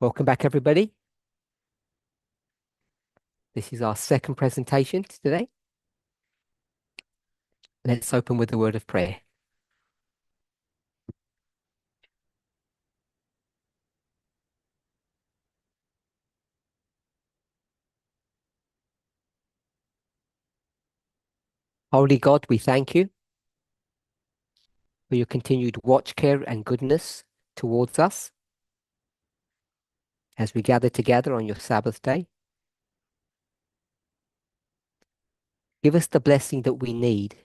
Welcome back, everybody. This is our second presentation today. Let's open with a word of prayer. Holy God, we thank you for your continued watch, care, and goodness towards us as we gather together on your Sabbath day. Give us the blessing that we need,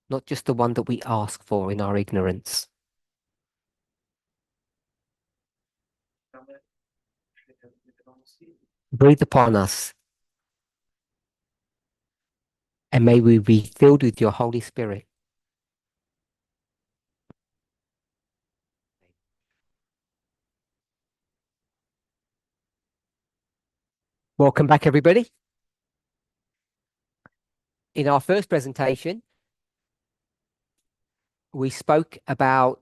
not just the one that we ask for in our ignorance. Breathe upon us, and may we be filled with your Holy Spirit. Welcome back, everybody. In our first presentation, we spoke about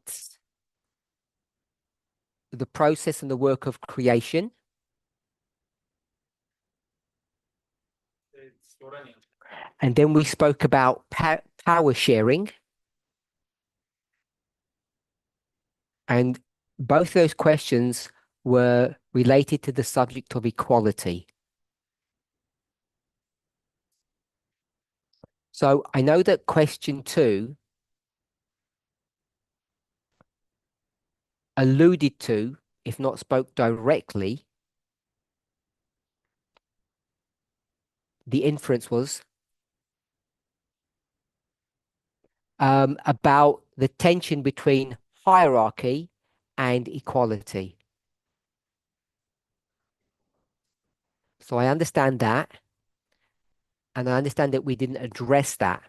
the process and the work of creation. And then we spoke about power sharing. And both those questions were related to the subject of equality. So I know that question 2 alluded to, if not spoke directly, the inference was about the tension between hierarchy and equality. So I understand that, and I understand that we didn't address that.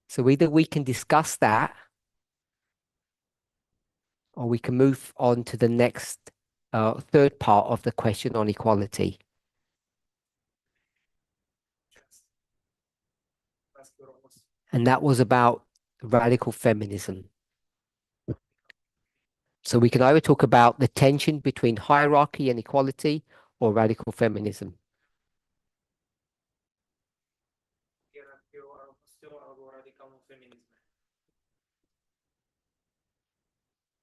So either we can discuss that, or we can move on to the next third part of the question on equality. And that was about radical feminism. So we can either talk about the tension between hierarchy and equality or radical feminism.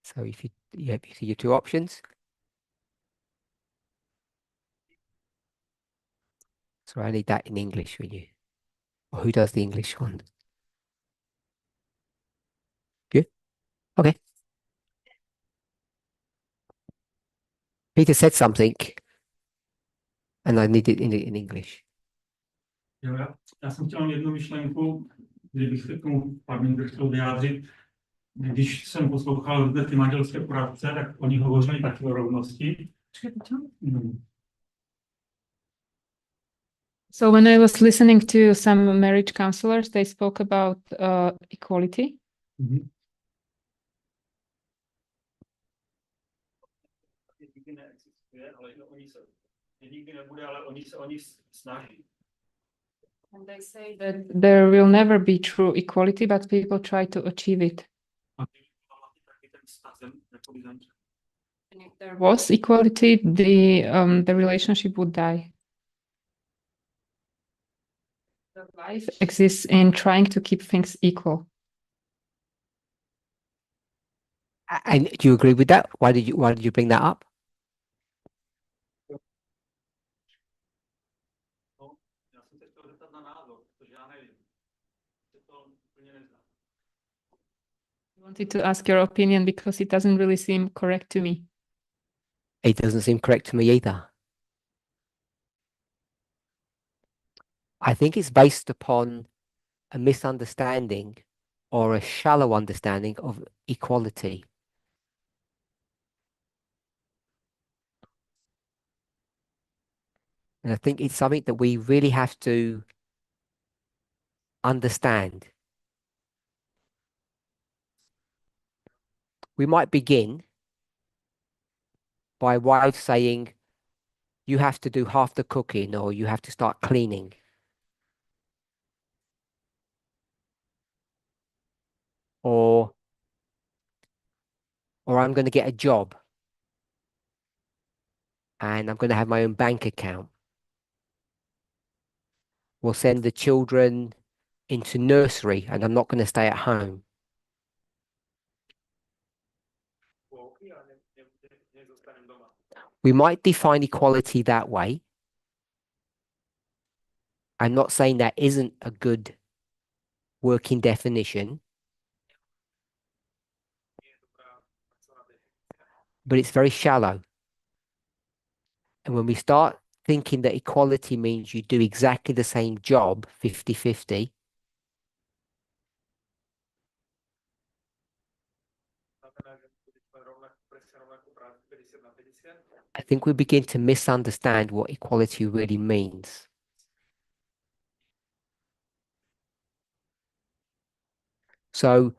So if you see your two options. So I need that in English for you. Or who does the English one? You? Okay. Peter said something, and I need it in English. Jo, já jsem chtěl jednu myšlenku, kdybych se k tomu Parminder chtěl vyjádřit. Když jsem poslouchal ty manželské poradce, tak oni hovořili taky o rovnosti. So when I was listening to some marriage counselors, they spoke about equality. And they say that there will never be true equality, but people try to achieve it. And if there was equality, the relationship would die. The life exists in trying to keep things equal. And do you agree with that? Why did you bring that up? I wanted to ask your opinion because it doesn't really seem correct to me. It doesn't seem correct to me either. I think it's based upon a misunderstanding or a shallow understanding of equality. And I think it's something that we really have to understand. We might begin by wives saying, you have to do half the cooking or you have to start cleaning. Or or I'm going to get a job and I'm going to have my own bank account. We'll send the children into nursery and I'm not going to stay at home. We might define equality that way. I'm not saying that isn't a good working definition, but it's very shallow. And when we start thinking that equality means you do exactly the same job, 50-50, I think we begin to misunderstand what equality really means. So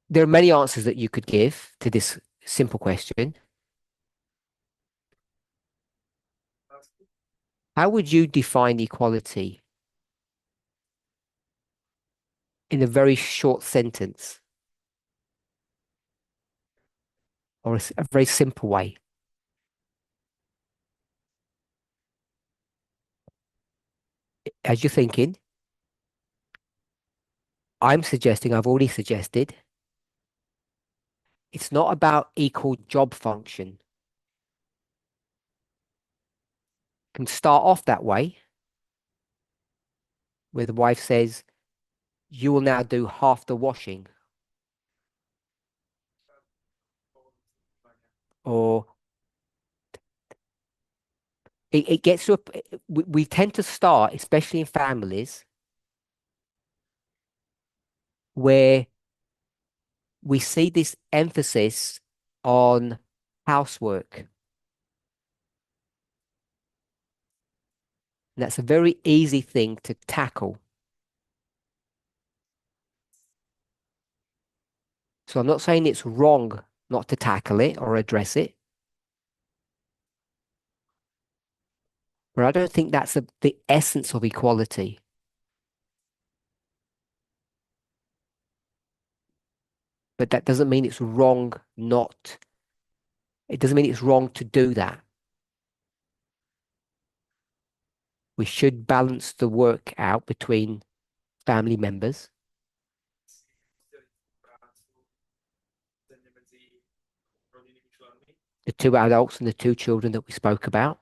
there are many answers that you could give to this simple question. How would you define equality in a very short sentence or a very simple way? As you're thinking, I've already suggested, it's not about equal job function. It can start off that way, where the wife says, you will now do half the washing. Or it gets to we tend to start, especially in families, where we see this emphasis on housework. And that's a very easy thing to tackle. So I'm not saying it's wrong not to tackle it or address it, but I don't think that's the essence of equality. But that doesn't mean it's wrong it doesn't mean it's wrong to do that. We should balance the work out between family members. The two adults and the two children that we spoke about.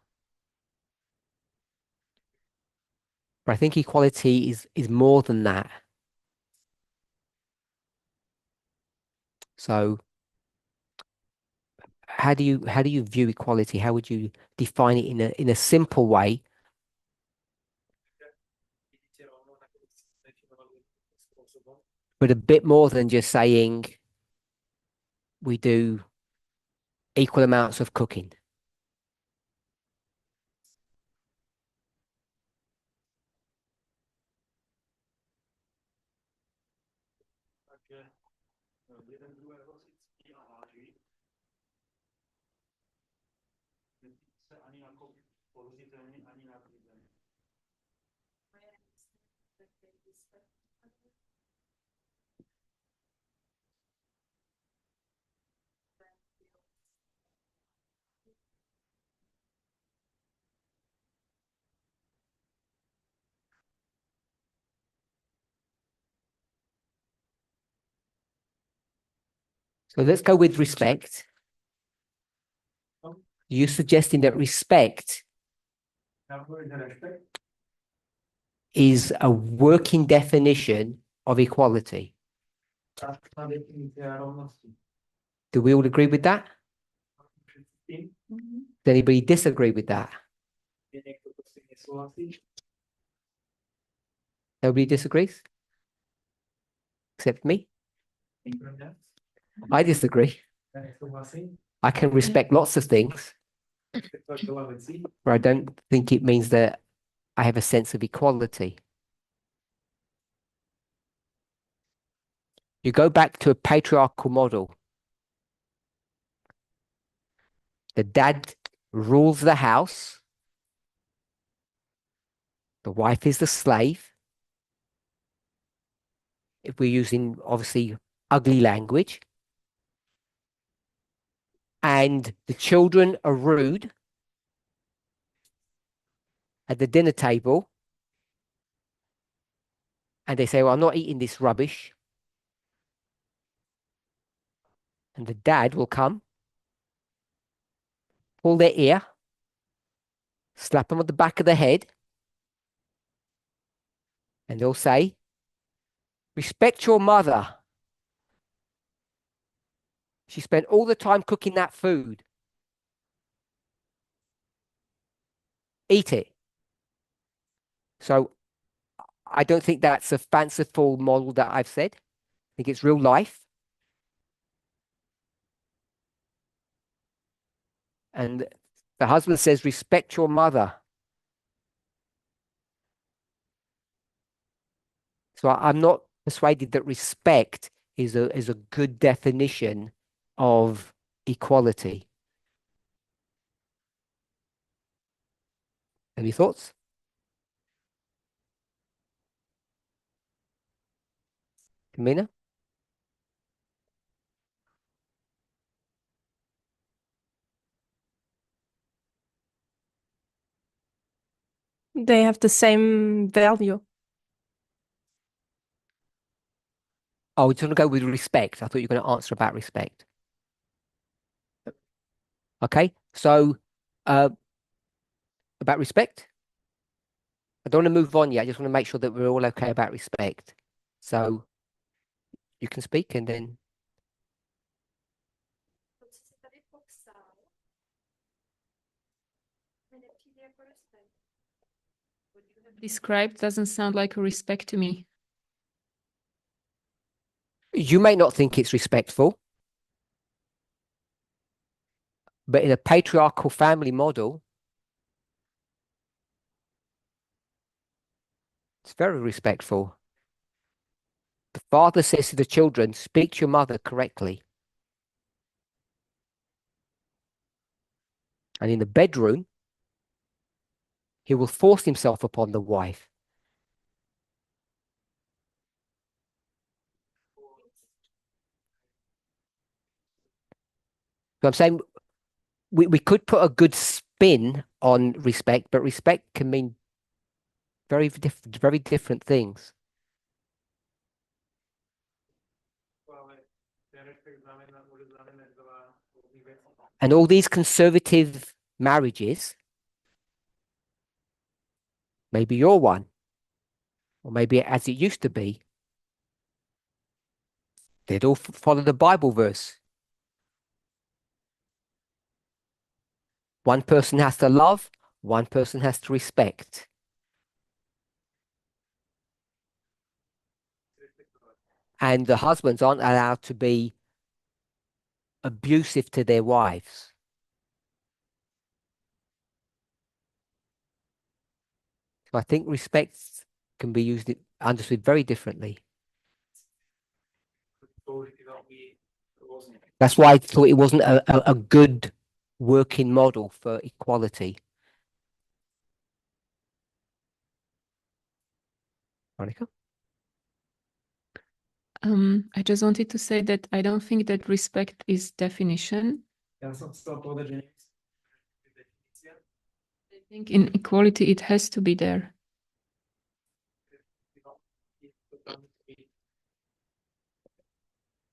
But I think equality is more than that. So how do you view equality? How would you define it in a simple way? But a bit more than just saying we do equal amounts of cooking. So let's go with respect. You're suggesting that respect is a working definition of equality. Do we all agree with that? Does anybody disagree with that? Nobody disagrees? Except me? I disagree. I can respect lots of things, but I don't think it means that I have a sense of equality. You go back to a patriarchal model. The dad rules the house. The wife is the slave. If we're using, obviously, ugly language, and the children are rude at the dinner table, and they say, well, I'm not eating this rubbish. And the dad will come, pull their ear, slap them on the back of the head, and they'll say, respect your mother. She spent all the time cooking that food. Eat it. So I don't think that's a fanciful model that I've said. I think it's real life. And the husband says, respect your mother. So I'm not persuaded that respect is a good definition of equality. Any thoughts? Camina? They have the same value. Oh, we're going to go with respect. I thought you were going to answer about respect. Okay, so about respect? I don't want to move on yet. I just want to make sure that we're all okay about respect. So you can speak and then. Described doesn't sound like a respect to me. You may not think it's respectful, but in a patriarchal family model, it's very respectful. The father says to the children, speak to your mother correctly. And in the bedroom, he will force himself upon the wife. So I'm saying we could put a good spin on respect, but respect can mean very different things. And all these conservative marriages, maybe you're one, or maybe as it used to be, they'd all follow the Bible verse. One person has to love, one person has to respect. And the husbands aren't allowed to be abusive to their wives. So I think respect can be understood very differently. That's why I thought it wasn't a good working model for equality. Monica? I just wanted to say that I don't think that respect is definition. I think in equality it has to be there.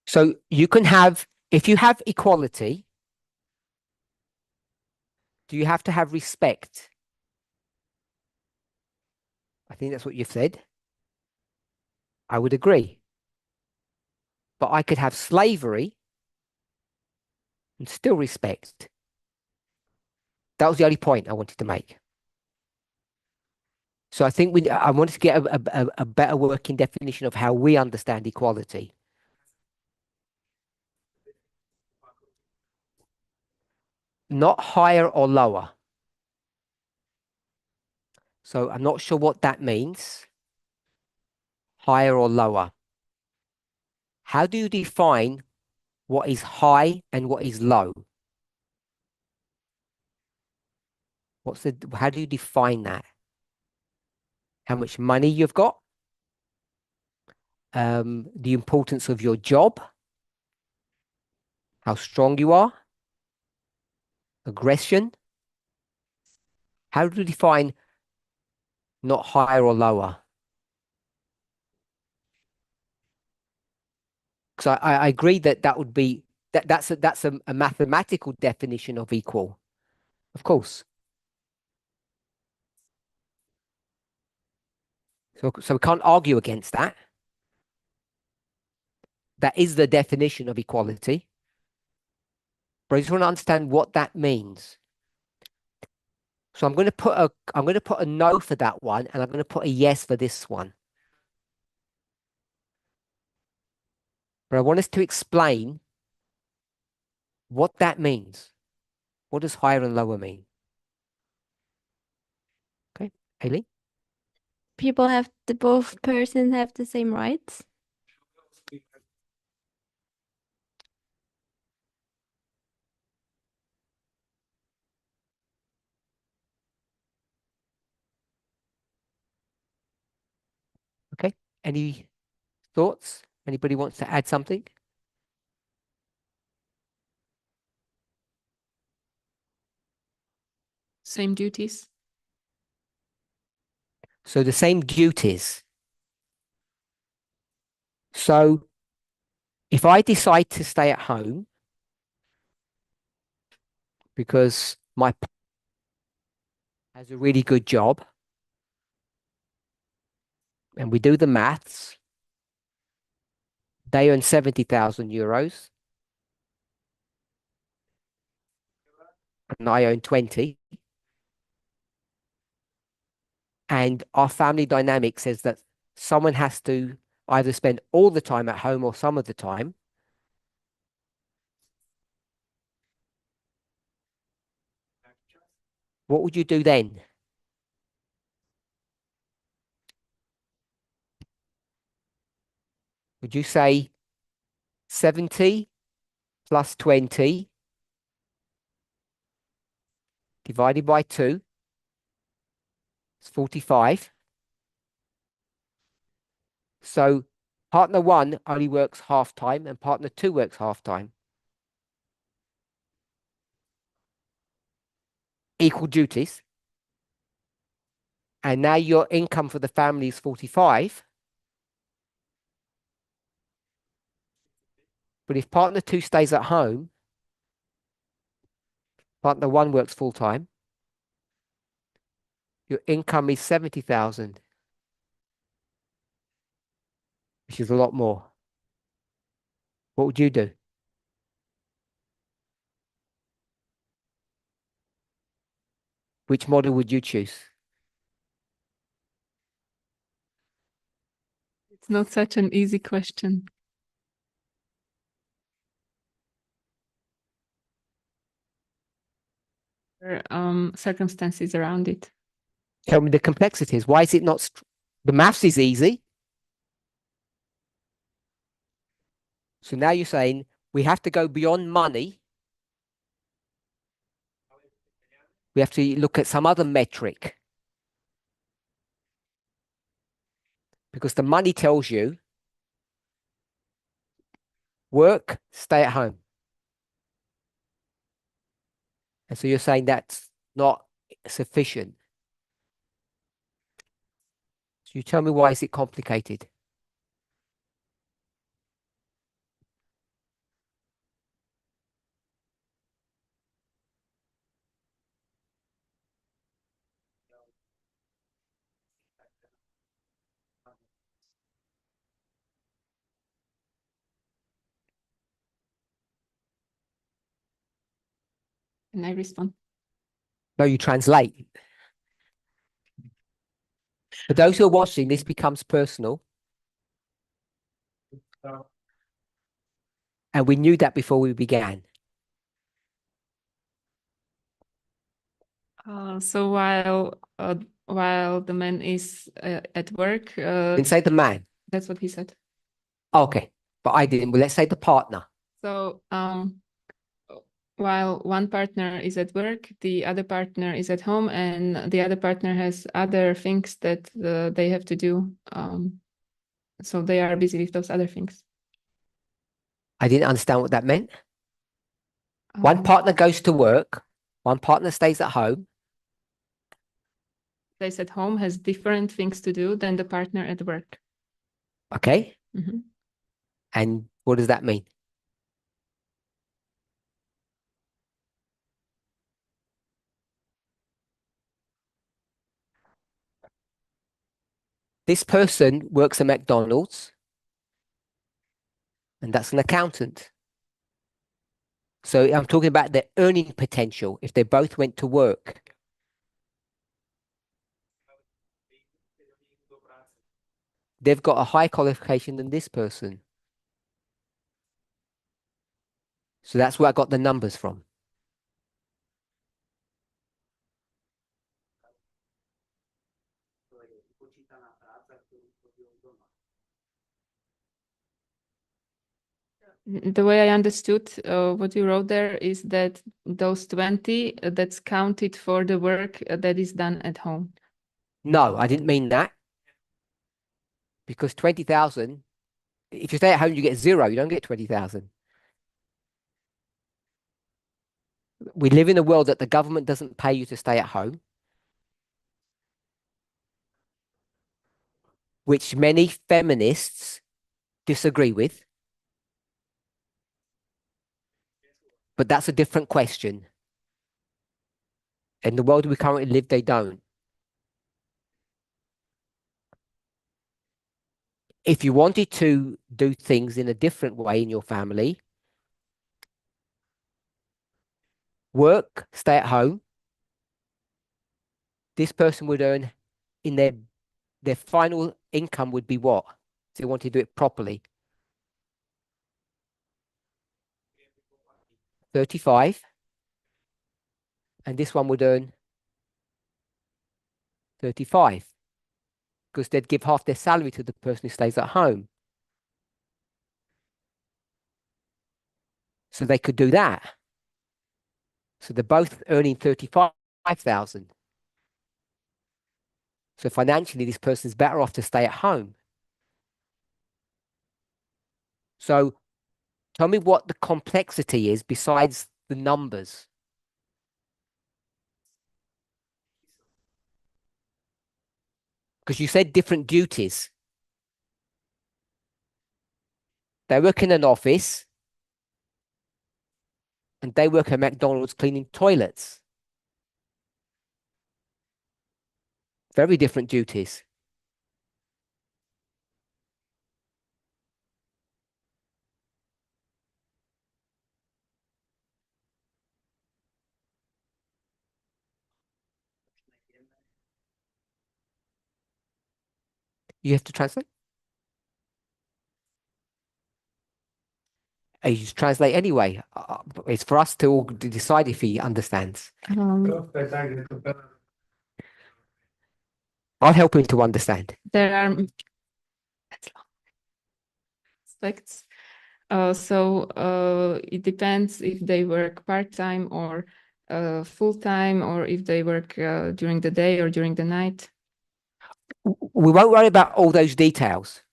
So you can have, if you have equality, do you have to have respect? I think that's what you've said. I would agree. But I could have slavery and still respect. That was the only point I wanted to make. So I think I wanted to get a better working definition of how we understand equality. Not higher or lower. So I'm not sure what that means. Higher or lower. How do you define what is high and what is low? How do you define that? How much money you've got? The importance of your job, how strong you are, aggression. How do you define not higher or lower? Because I agree that that would be that's a mathematical definition of equal, of course. So we can't argue against that. That is the definition of equality. But I just want to understand what that means. So I'm going to put a no for that one, and I'm going to put a yes for this one. But I want us to explain what that means. What does higher and lower mean? Okay, Aileen? Both persons have the same rights. Okay, any thoughts? Anybody wants to add something? Same duties. So the same duties. So if I decide to stay at home because my has a really good job, and we do the maths, they earn 70,000 euros, and I earn 20. And our family dynamic says that someone has to either spend all the time at home or some of the time. What would you do then? Would you say 70 plus 20 divided by 2 is 45? So partner 1 only works half time and partner 2 works half time. Equal duties. And now your income for the family is 45. But if partner 2 stays at home, partner 1 works full time, your income is 70,000, which is a lot more. What would you do? Which model would you choose? It's not such an easy question. Circumstances around it. Tell me the complexities. Why is it not? The maths is easy. So now you're saying we have to go beyond money. We have to look at some other metric. Because the money tells you work, stay at home. And so you're saying that's not sufficient. So you tell me, why is it complicated? Can I respond? No, you translate. For those who are watching, this becomes personal. And we knew that before we began. So while the man is at work, Didn't say the man. that's what he said. Okay, but I didn't. Well, let's say the partner. So while one partner is at work, the other partner is at home, and the other partner has other things that they have to do. So they are busy with those other things. I didn't understand what that meant. One partner goes to work, one partner stays at home. Stays at home, has different things to do than the partner at work. Okay. Mhm. And what does that mean? This person works at McDonald's, and that's an accountant. So I'm talking about their earning potential if they both went to work. They've got a higher qualification than this person. So that's where I got the numbers from. The way I understood what you wrote there is that those 20, that's counted for the work that is done at home. No, I didn't mean that. Because 20,000, if you stay at home, you get zero. You don't get 20,000. We live in a world that the government doesn't pay you to stay at home, which many feminists disagree with. But that's a different question. In the world we currently live, they don't. If you wanted to do things in a different way in your family, work, stay at home, this person would earn in their final income would be what? So they want to do it properly. 35. And this one would earn 35. Because they'd give half their salary to the person who stays at home. So they could do that. So they're both earning 35,000. So financially, this person is better off to stay at home. So tell me what the complexity is besides the numbers. Because you said different duties. They work in an office and they work at McDonald's cleaning toilets. Very different duties. You have to translate? You just translate anyway. It's for us to all decide if he understands. I'll help him to understand. There are aspects. It depends if they work part-time or full-time, or if they work during the day or during the night. We won't worry about all those details.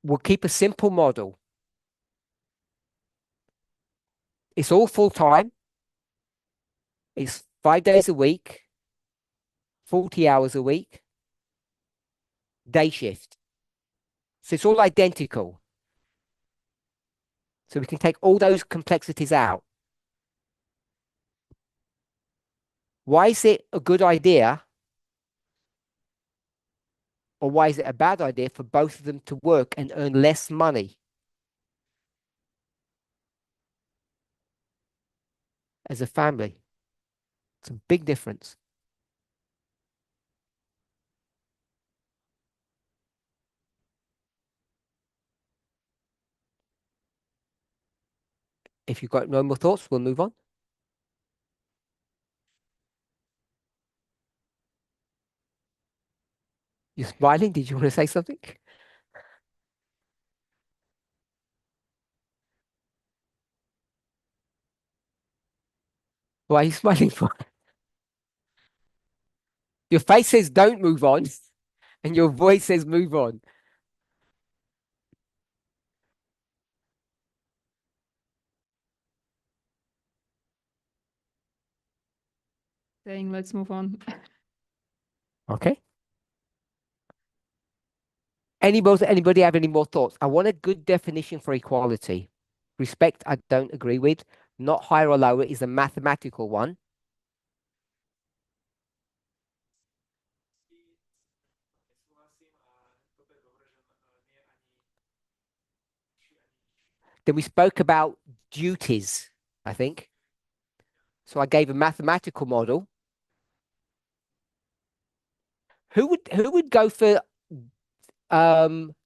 We'll keep a simple model. It's all full-time. It's 5 days a week, 40 hours a week, day shift. So it's all identical. So we can take all those complexities out. Why is it a good idea, or why is it a bad idea for both of them to work and earn less money as a family? It's a big difference. If you've got no more thoughts, we'll move on. You're smiling. Did you want to say something? Why are you smiling for? Your face says don't move on, and your voice says move on. saying let's move on. Okay. Anybody have any more thoughts? I want a good definition for equality. Respect, I don't agree with. Not higher or lower is a mathematical one. Then we spoke about duties, I think. So I gave a mathematical model. Who would go for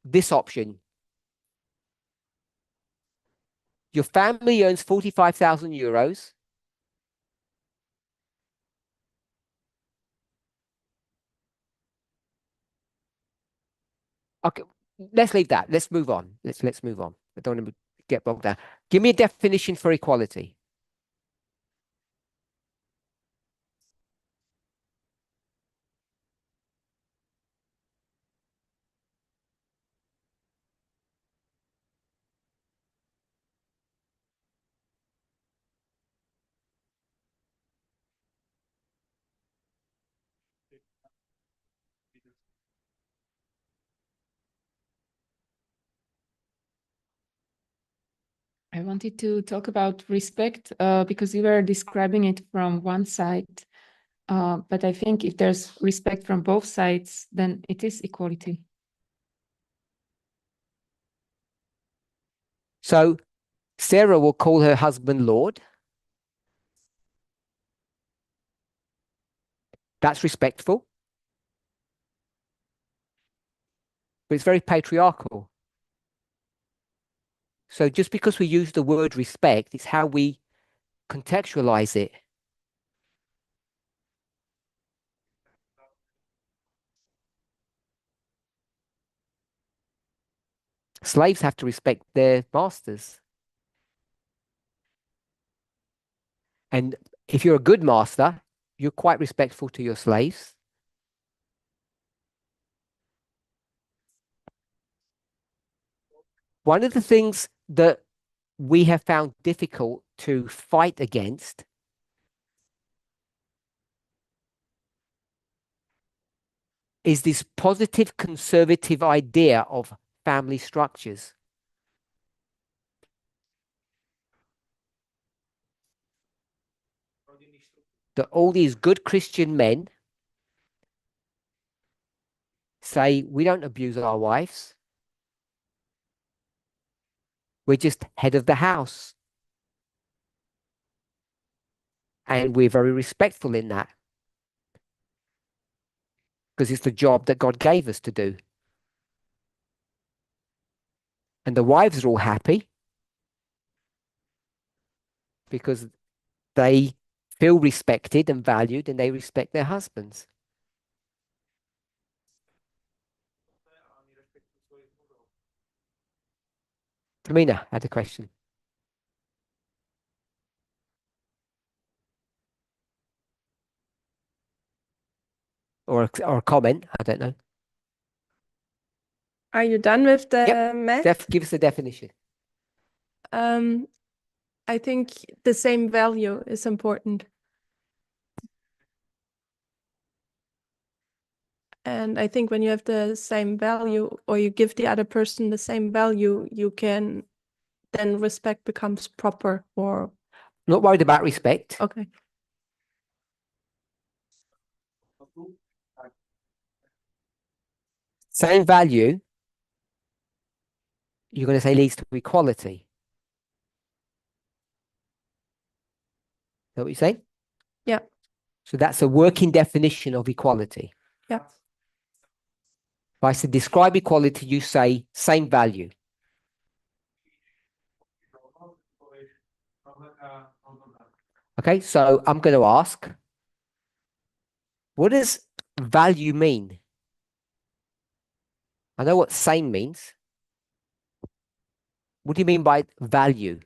this option? Your family earns 45,000 euros. Okay, let's leave that. Let's move on. Let's move on. I don't want to get bogged down. Give me a definition for equality. I wanted to talk about respect because you were describing it from one side. But I think if there's respect from both sides, then it is equality. So Sarah will call her husband Lord. That's respectful. But it's very patriarchal. So just because we use the word respect, it's how we contextualize it. Slaves have to respect their masters. And if you're a good master, you're quite respectful to your slaves. One of the things that we have found difficult to fight against is this positive conservative idea of family structures. That all these good Christian men say, we don't abuse our wives. We're just head of the house. And we're very respectful in that. Because it's the job that God gave us to do. And the wives are all happy because they feel respected and valued and they respect their husbands. Tamina had a question. Or a comment, I don't know. Are you done with the Yep. math? Give us a definition. I think the same value is important. And I think when you have the same value or you give the other person the same value, you can then respect becomes proper or Not worried about respect. okay. Same value, you're going to say leads to equality. Is that what you're saying? Yeah. So that's a working definition of equality. Yeah. If I said describe equality, you say same value. Okay, so I'm going to ask, what does value mean? I know what same means. What do you mean by value?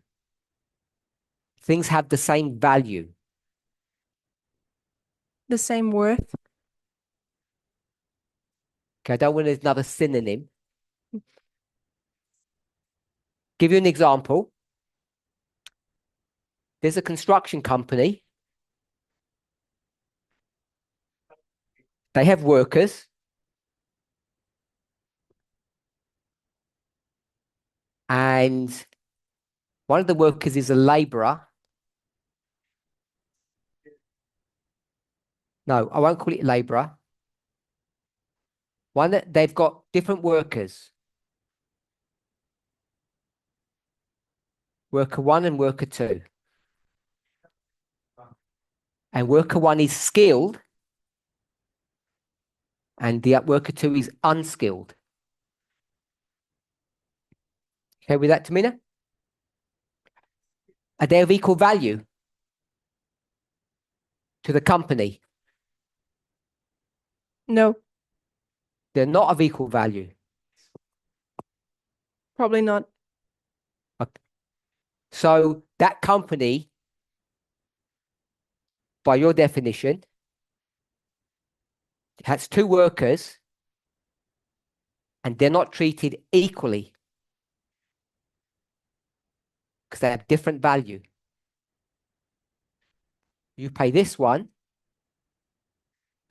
Things have the same value. The same worth. Okay, I don't want another synonym. Give you an example. There's a construction company They have workers. And one of the workers is a laborer. No, I won't call it laborer. One that they've got different workers. Worker 1 and worker 2. And worker 1 is skilled. And the worker 2 is unskilled. Okay with that, Tamina? Are they of equal value to the company? No, They're not of equal value. probably not. So that company, by your definition, has 2 workers and they're not treated equally because they have different value. You pay this one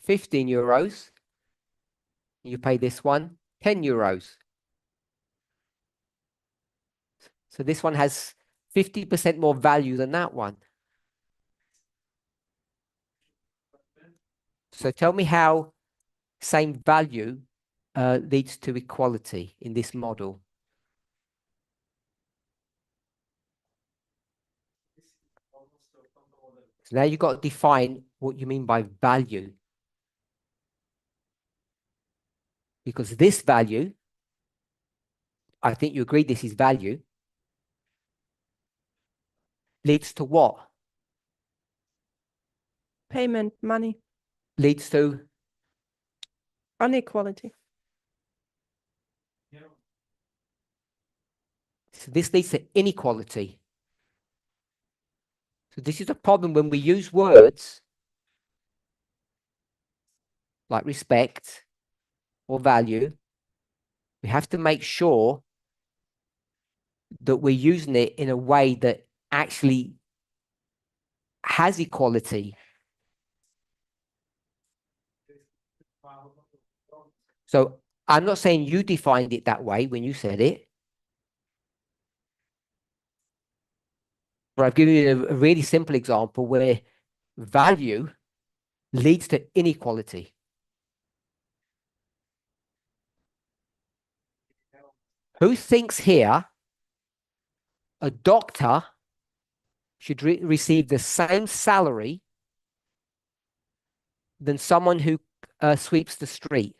15 euros. You pay this one 10 euros. So this one has 50% more value than that one. So tell me how same value leads to equality in this model. So now you've got to define what you mean by value. Because this value, I think you agree this is value, leads to what? Payment, money, Leads to inequality. so this leads to inequality. So this is a problem when we use words like respect or value. We have to make sure that we're using it in a way that actually has equality. So I'm not saying you defined it that way when you said it, but I've given you a really simple example where value leads to inequality. Who thinks here a doctor should receive the same salary than someone who sweeps the street?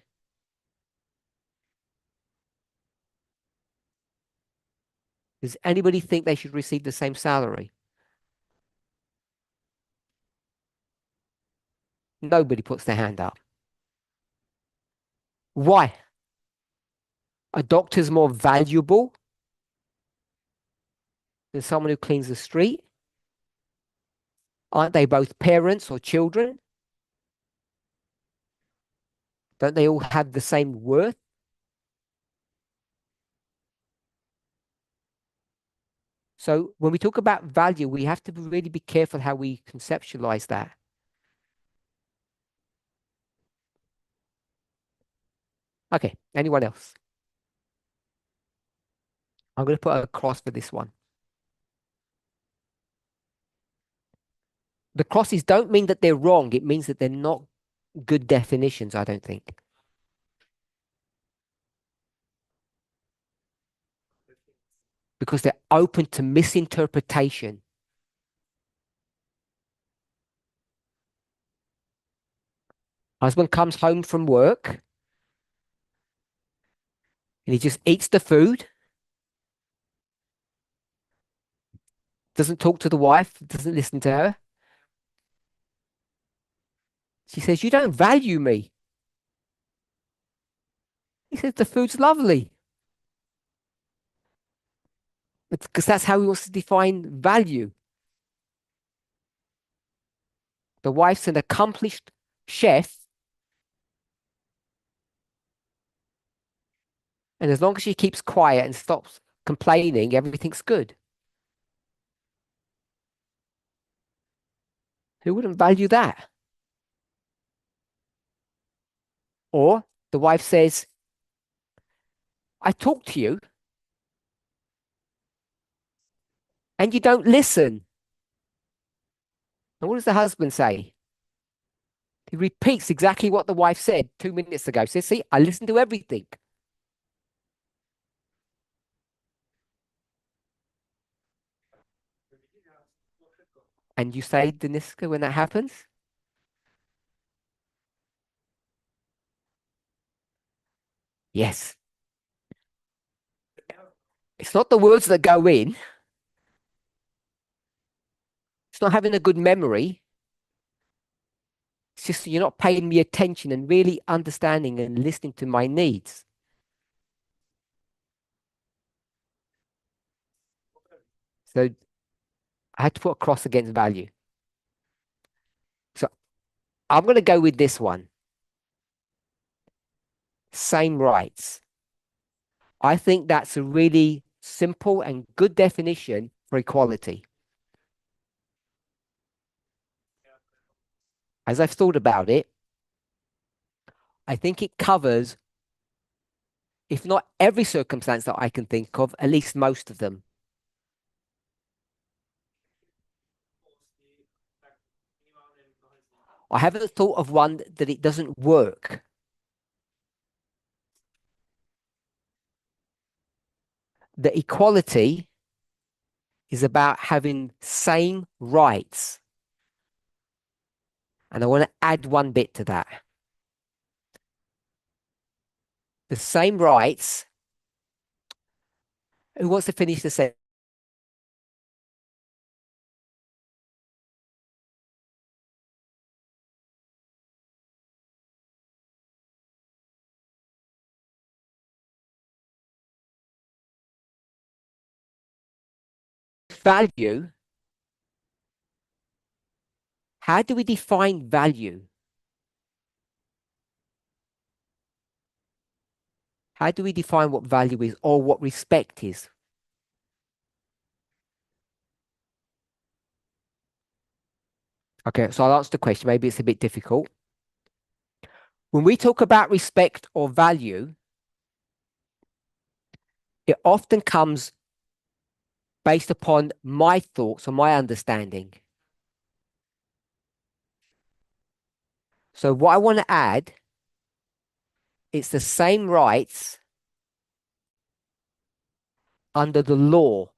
Does anybody think they should receive the same salary? Nobody puts their hand up. Why? A doctor's more valuable than someone who cleans the street? Aren't they both parents or children? Don't they all have the same worth? So when we talk about value, we have to really be careful how we conceptualize that. Okay, anyone else? I'm going to put a cross for this one. The crosses don't mean that they're wrong. It means that they're not good definitions, I don't think. Because they're open to misinterpretation. Husband comes home from work and he just eats the food, doesn't talk to the wife, doesn't listen to her. She says, "You don't value me." He says, "The food's lovely." Because that's how he wants to define value. The wife's an accomplished chef. And as long as she keeps quiet and stops complaining, everything's good. Who wouldn't value that? Or the wife says, I talk to you and you don't listen. And what does the husband say? He repeats exactly what the wife said 2 minutes ago. He says, see, I listen to everything. And you say, Deniska, when that happens? Yes. It's not the words that go in. It's not having a good memory. It's just you're not paying me attention and really understanding and listening to my needs. So I had to put a cross against value. So I'm going to go with this one. Same rights. I think that's a really simple and good definition for equality. As I've thought about it, I think it covers, if not every circumstance that I can think of, at least most of them. I haven't thought of one that it doesn't work. The equality is about having same rights. And I want to add one bit to that. The same rights. Who wants to finish the sentence? Value. How do we define value? How do we define what value is or what respect is? Okay, so I'll answer the question. Maybe it's a bit difficult. When we talk about respect or value, it often comes based upon my thoughts or my understanding. So what I want to add, it's the same rights under the law.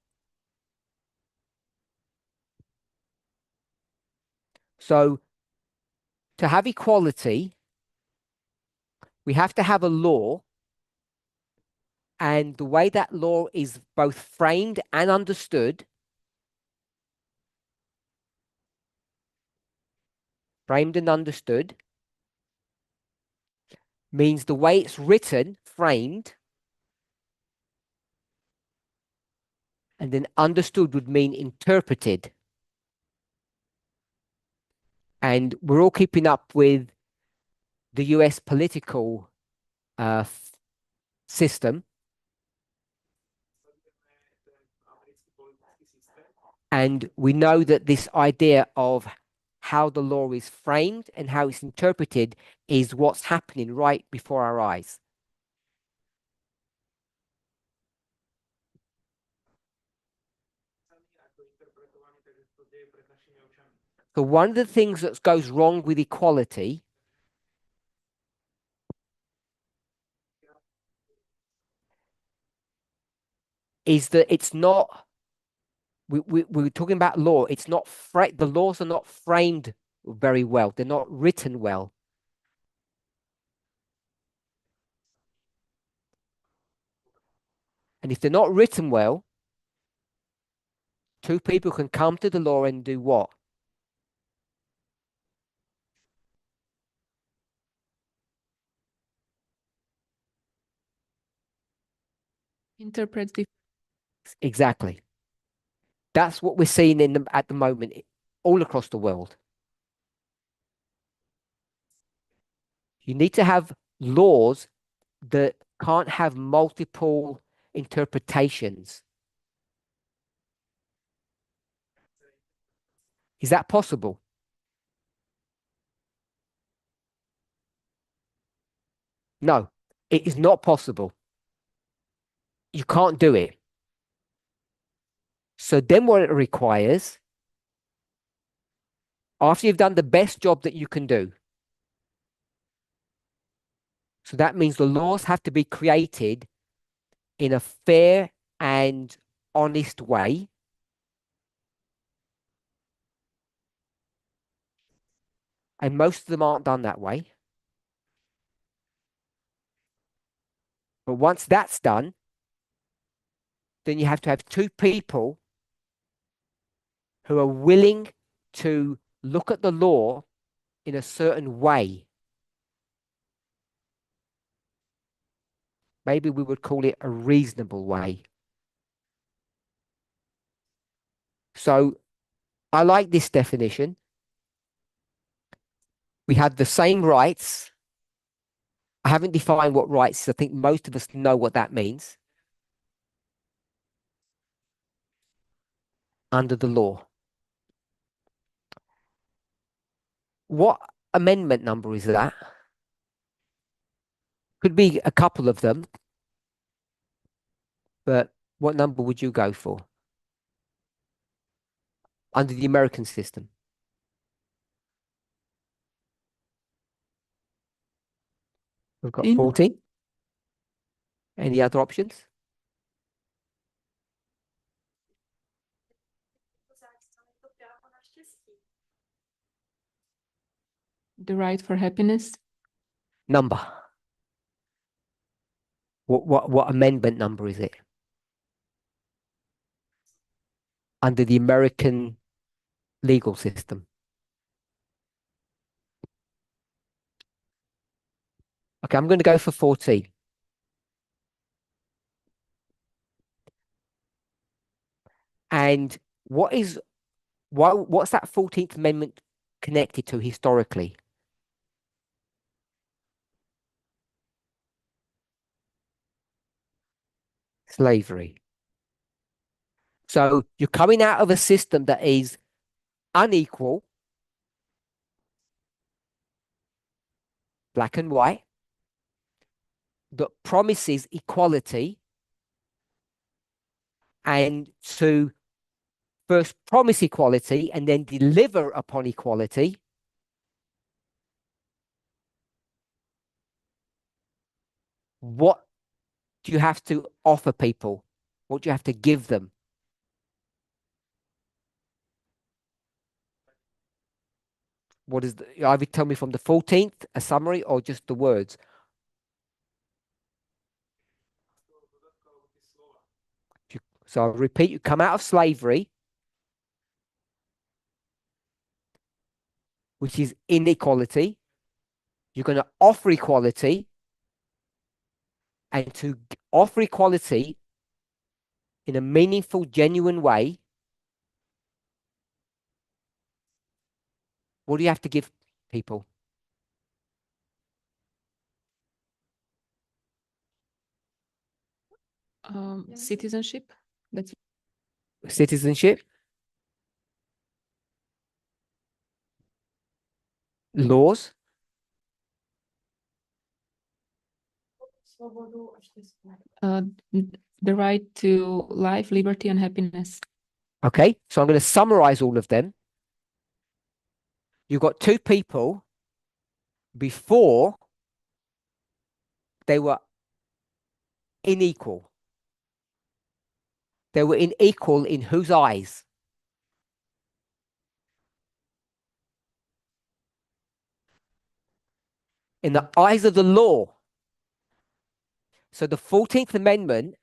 So to have equality, we have to have a law, and the way that law is both framed and understood, means the way it's written, framed, and then understood would mean interpreted. And we're all keeping up with the US political system. And we know that this idea of how the law is framed and how it's interpreted is what's happening right before our eyes. So one of the things that goes wrong with equality is that it's not, we're talking about law, it's not, the laws are not framed very well, they're not written well. And if they're not written well, two people can come to the law and do what? Interpret the Exactly. That's what we're seeing at the moment all across the world. You need to have laws that can't have multiple interpretations. Is that possible? No, it is not possible. You can't do it. So then what it requires, after you've done the best job that you can do, so that means the laws have to be created in a fair and honest way. And most of them aren't done that way. But once that's done, then you have to have two people who are willing to look at the law in a certain way. Maybe we would call it a reasonable way. So I like this definition. We have the same rights. I haven't defined what rights is. I think most of us know what that means. Under the law. What amendment number is that? Could be a couple of them, but what number would you go for? Under the American system. We've got 14. Any other options? The right for happiness. Number. What amendment number is it? Under the American legal system. Okay, I'm going to go for 14. And what's that 14th Amendment connected to historically? Slavery. So you're coming out of a system that is unequal, black and white, that promises equality, and to first promise equality and then deliver upon equality. What do you have to offer people? What do you have to give them? What is either tell me from the 14th, a summary, or just the words? So I'll repeat, you come out of slavery, which is inequality. You're going to offer equality, and to offer equality in a meaningful, genuine way, what do you have to give people? Citizenship. That's Citizenship, laws, the right to life, liberty, and happiness. okay? So I'm going to summarize all of them. You've got two people before they were unequal. They were unequal in whose eyes? In the eyes of the law. So the 14th Amendment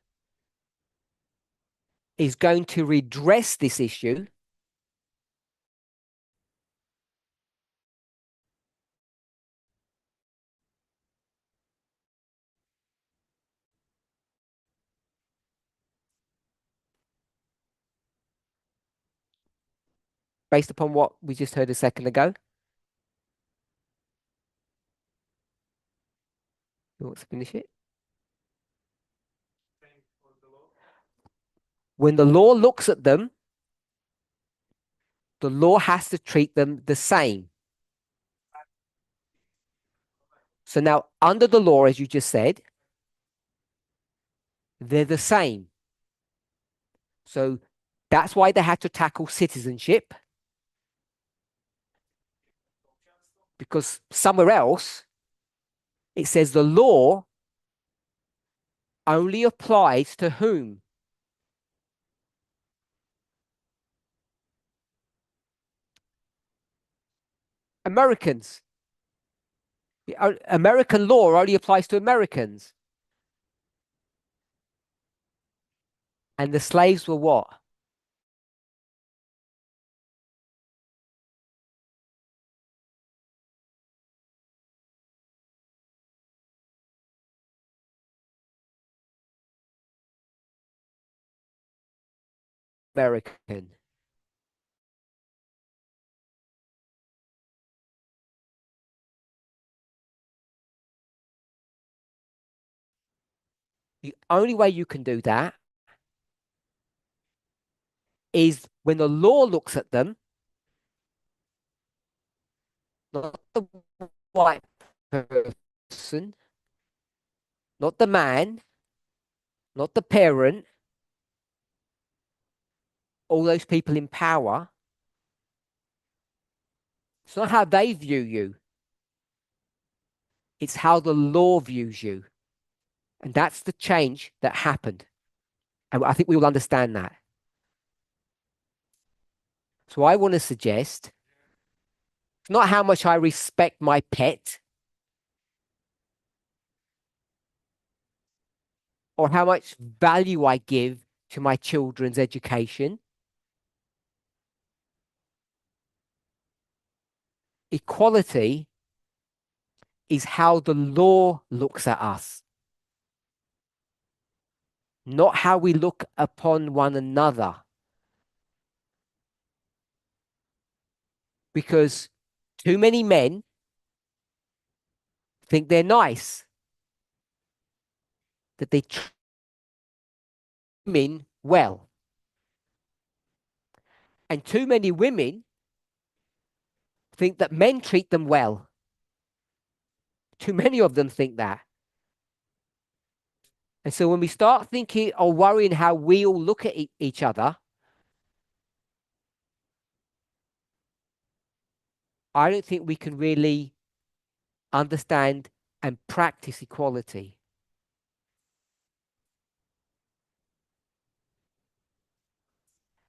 is going to redress this issue based upon what we just heard a second ago. Let's finish it. When the law looks at them, the law has to treat them the same. So now, under the law, as you just said, they're the same. So that's why they had to tackle citizenship. Because somewhere else, it says the law only applies to whom? Americans. American law only applies to Americans. And the slaves were what? American. The only way you can do that is when the law looks at them, not the white person, not the man, not the parent, all those people in power. It's not how they view you. It's how the law views you. And that's the change that happened. And I think we will understand that. So I want to suggest it's not how much I respect my pet or how much value I give to my children's education. Equality is how the law looks at us, not how we look upon one another. Because too many men think they're nice, that they treat women well. And too many women think that men treat them well. Too many of them think that. And so when we start thinking or worrying how we all look at each other, I don't think we can really understand and practice equality.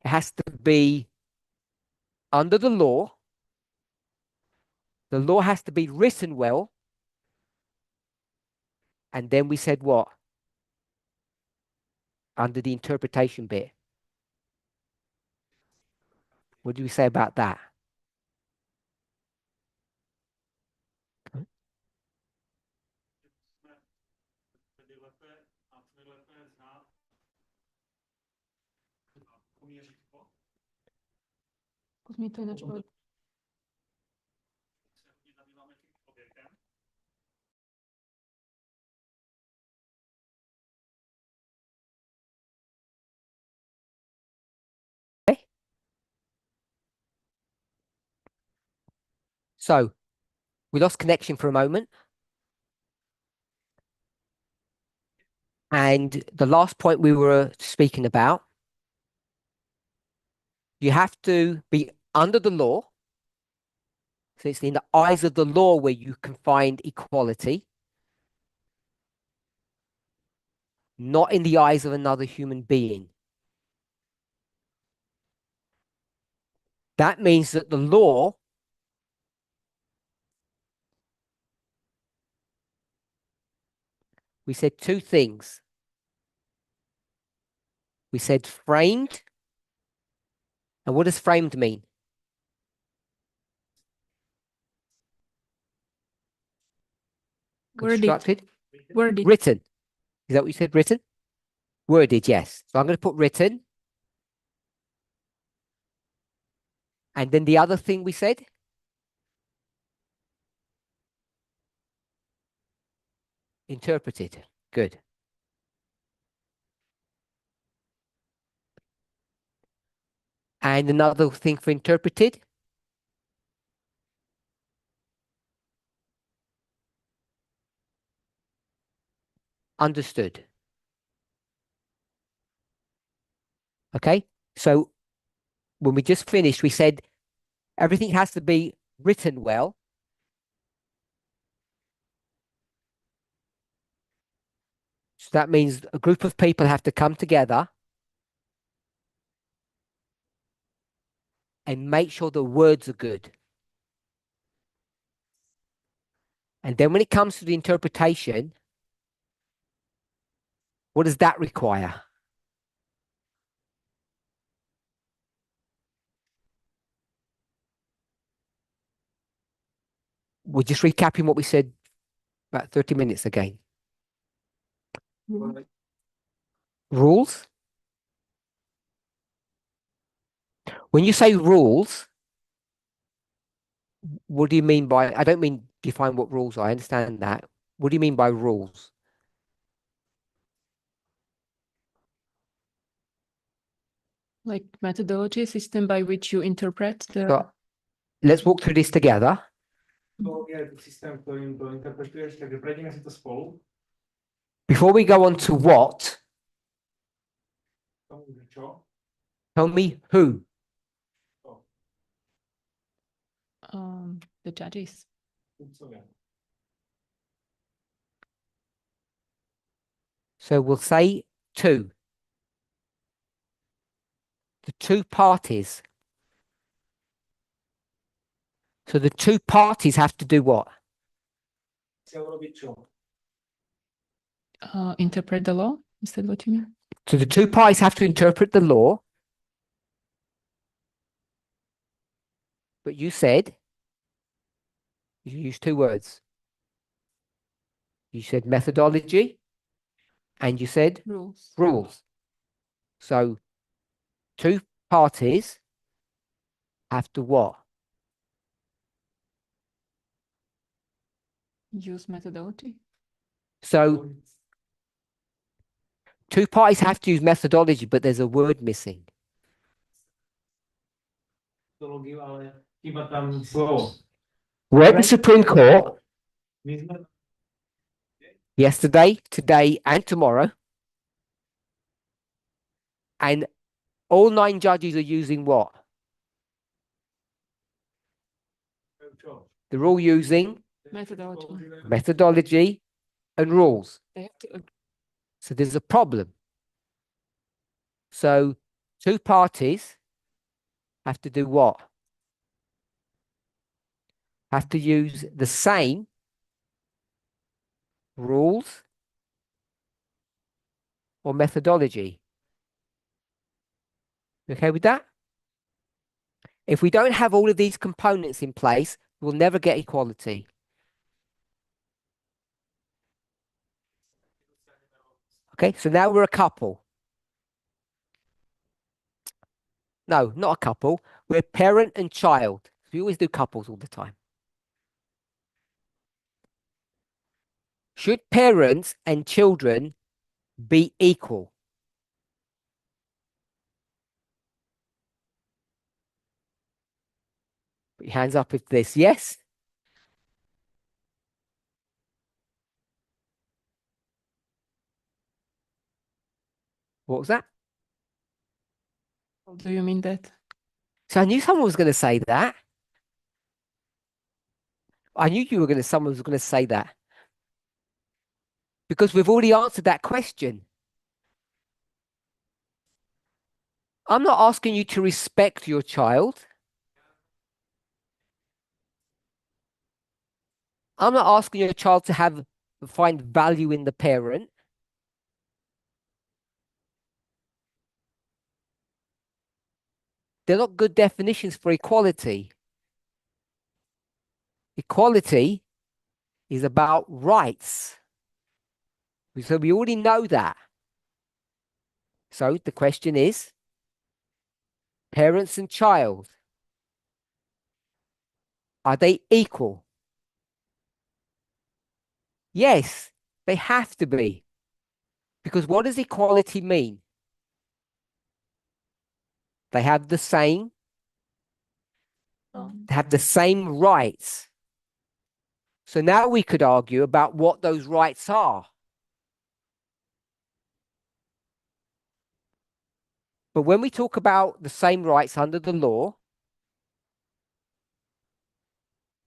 It has to be under the law. The law has to be written well. And then we said what? Under the interpretation bit. What do we say about that? Zkus mi to jinak povedať. So we lost connection for a moment. And the last point we were speaking about, you have to be under the law. So it's in the eyes of the law where you can find equality, not in the eyes of another human being. That means that the law we said two things. We said framed. And what does framed mean? Worded. Constructed? Worded. Written. Is that what you said? Written? Worded, yes. So I'm going to put written. And then the other thing we said? Interpreted. Good. And another thing for interpreted? understood. Okay, so when we just finished, we said everything has to be written well. So that means a group of people have to come together and make sure the words are good. And then when it comes to the interpretation, what does that require? We're just recapping what we said about 30 minutes ago. Rules? When you say rules, what do you mean by, I don't mean define what rules are, I understand that. What do you mean by rules? Like methodology system by which you interpret the. So let's walk through this together. Before we go on to what, tell me who. The judges. So we'll say two. The two parties. So the two parties have to do what? Interpret the law. Is that what you mean? So the two parties have to interpret the law. But you said, you used two words. You said methodology and you said Rules. rules. So two parties have to what? Use methodology. So two parties have to use methodology, but there's a word missing. We're at the Supreme Court yesterday, today, and tomorrow. And all 9 judges are using what? They're all using Methodology. methodology and rules. They have to. So there's a problem. So two parties have to do what? Have to use the same rules or methodology. Okay with that? If we don't have all of these components in place, we'll never get equality. Okay, so now we're a couple. No, not a couple. We're parent and child. We always do couples all the time. Should parents and children be equal? Put your hands up if this, yes? What was that? How do you mean that? So I knew someone was going to say that. I knew someone was going to say that. Because we've already answered that question. I'm not asking you to respect your child. I'm not asking your child to find value in the parent. They're not good definitions for equality. Equality is about rights. So we already know that. So the question is, parents and child, are they equal? Yes, they have to be. Because what does equality mean? They have the same rights. So now we could argue about what those rights are. But when we talk about the same rights under the law,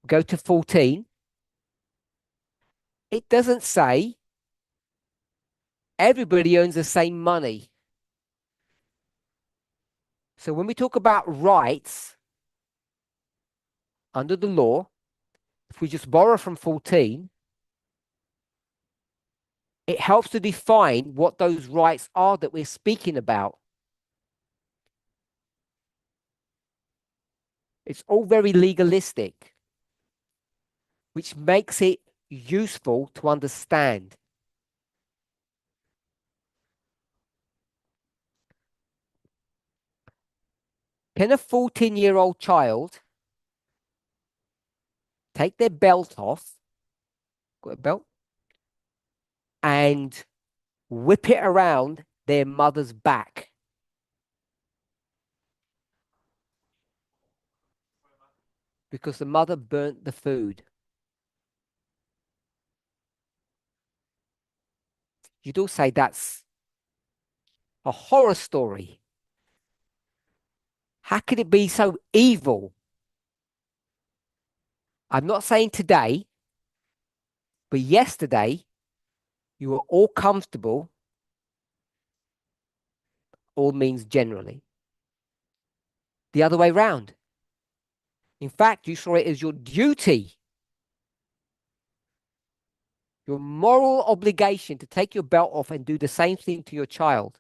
go to 14, it doesn't say everybody earns the same money. So when we talk about rights under the law, if we just borrow from 14, it helps to define what those rights are that we're speaking about. It's all very legalistic, which makes it useful to understand. Can a 14-year-old child take their belt off, got a belt, and whip it around their mother's back? Because the mother burnt the food. You'd all say that's a horror story. How could it be so evil? I'm not saying today, but yesterday, you were all comfortable, all means generally. The other way round. In fact, you saw it as your duty, your moral obligation to take your belt off and do the same thing to your child.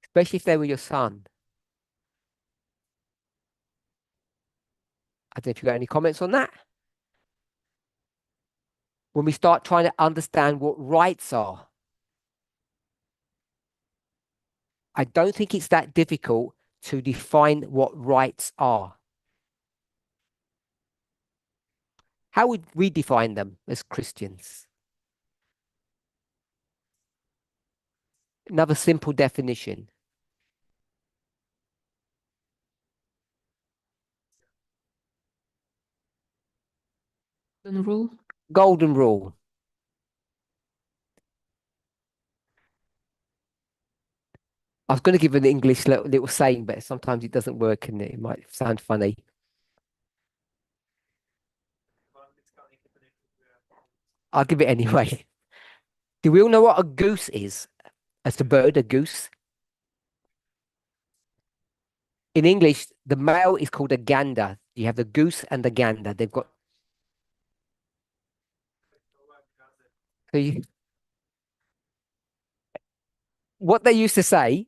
Especially if they were your son. I don't know if you got any comments on that. When we start trying to understand what rights are, I don't think it's that difficult to define what rights are. How would we define them as Christians? Another simple definition. Golden rule. Golden rule. I was going to give an English little saying, but sometimes it doesn't work and it might sound funny. I'll give it anyway. Do we all know what a goose is? As a bird, a goose. In English, the male is called a gander. You have the goose and the gander. They've got. So what they used to say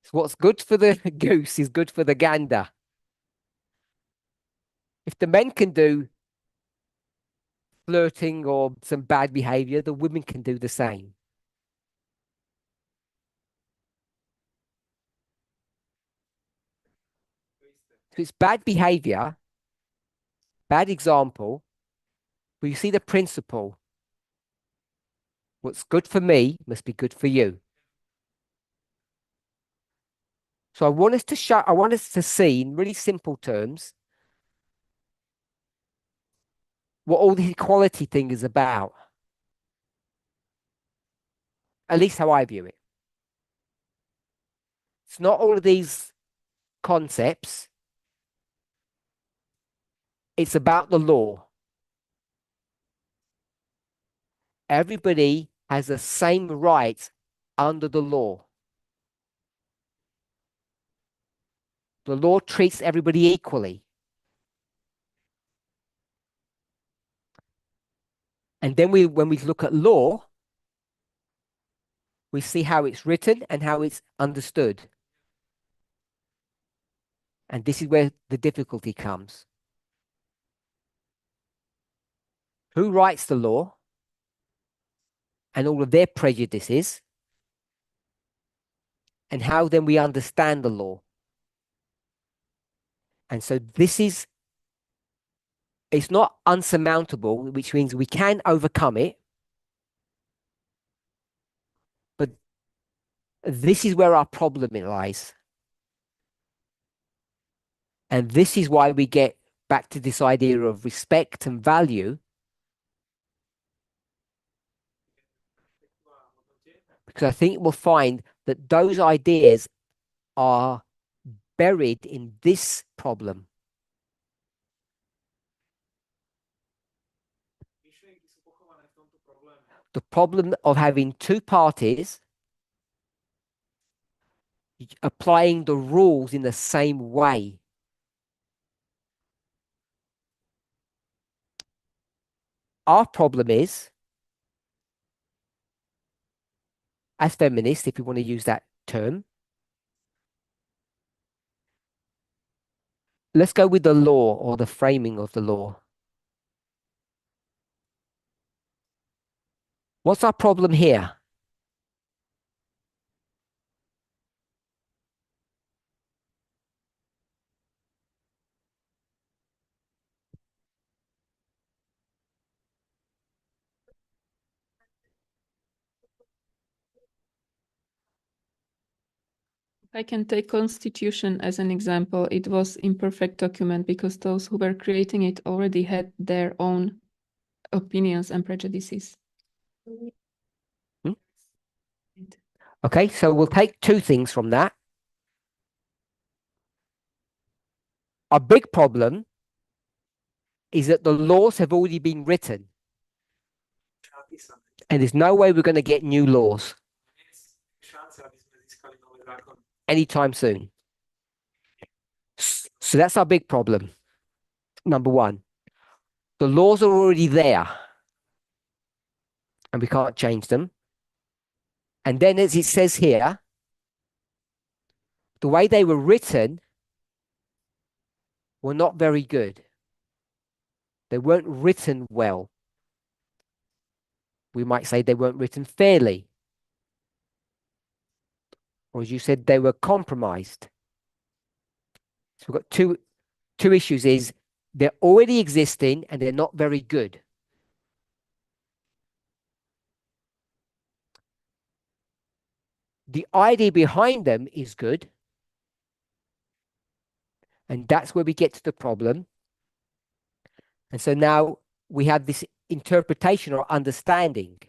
is what's good for the goose is good for the gander. If the men can do flirting or some bad behavior, the women can do the same. So it's bad behavior, bad example, but you see the principle. What's good for me must be good for you. So I want us to see in really simple terms what all the equality thing is about. At least how I view it. It's not all of these concepts. It's about the law. Everybody has the same rights under the law. The law treats everybody equally. And then when we look at law, we see how it's written and how it's understood. And this is where the difficulty comes. Who writes the law and all of their prejudices? And how then we understand the law? And so it's not unsurmountable, which means we can overcome it. But this is where our problem lies. And this is why we get back to this idea of respect and value. because I think we'll find that those ideas are buried in this problem. The problem of having two parties applying the rules in the same way. Our problem is, as feminists, if you want to use that term, let's go with the law or the framing of the law. What's our problem here? I can take Constitution as an example. It was imperfect document because those who were creating it already had their own opinions and prejudices. Okay, so we'll take two things from that. Our big problem is that the laws have already been written, and there's no way we're going to get new laws anytime soon. So that's our big problem. Number one, the laws are already there, and we can't change them. And then, as it says here, the way they were written were not very good. They weren't written well. We might say they weren't written fairly. Or as you said, they were compromised. So we've got two issues is they're already existing and they're not very good. The idea behind them is good. And that's where we get to the problem. And so now we have this interpretation or understanding.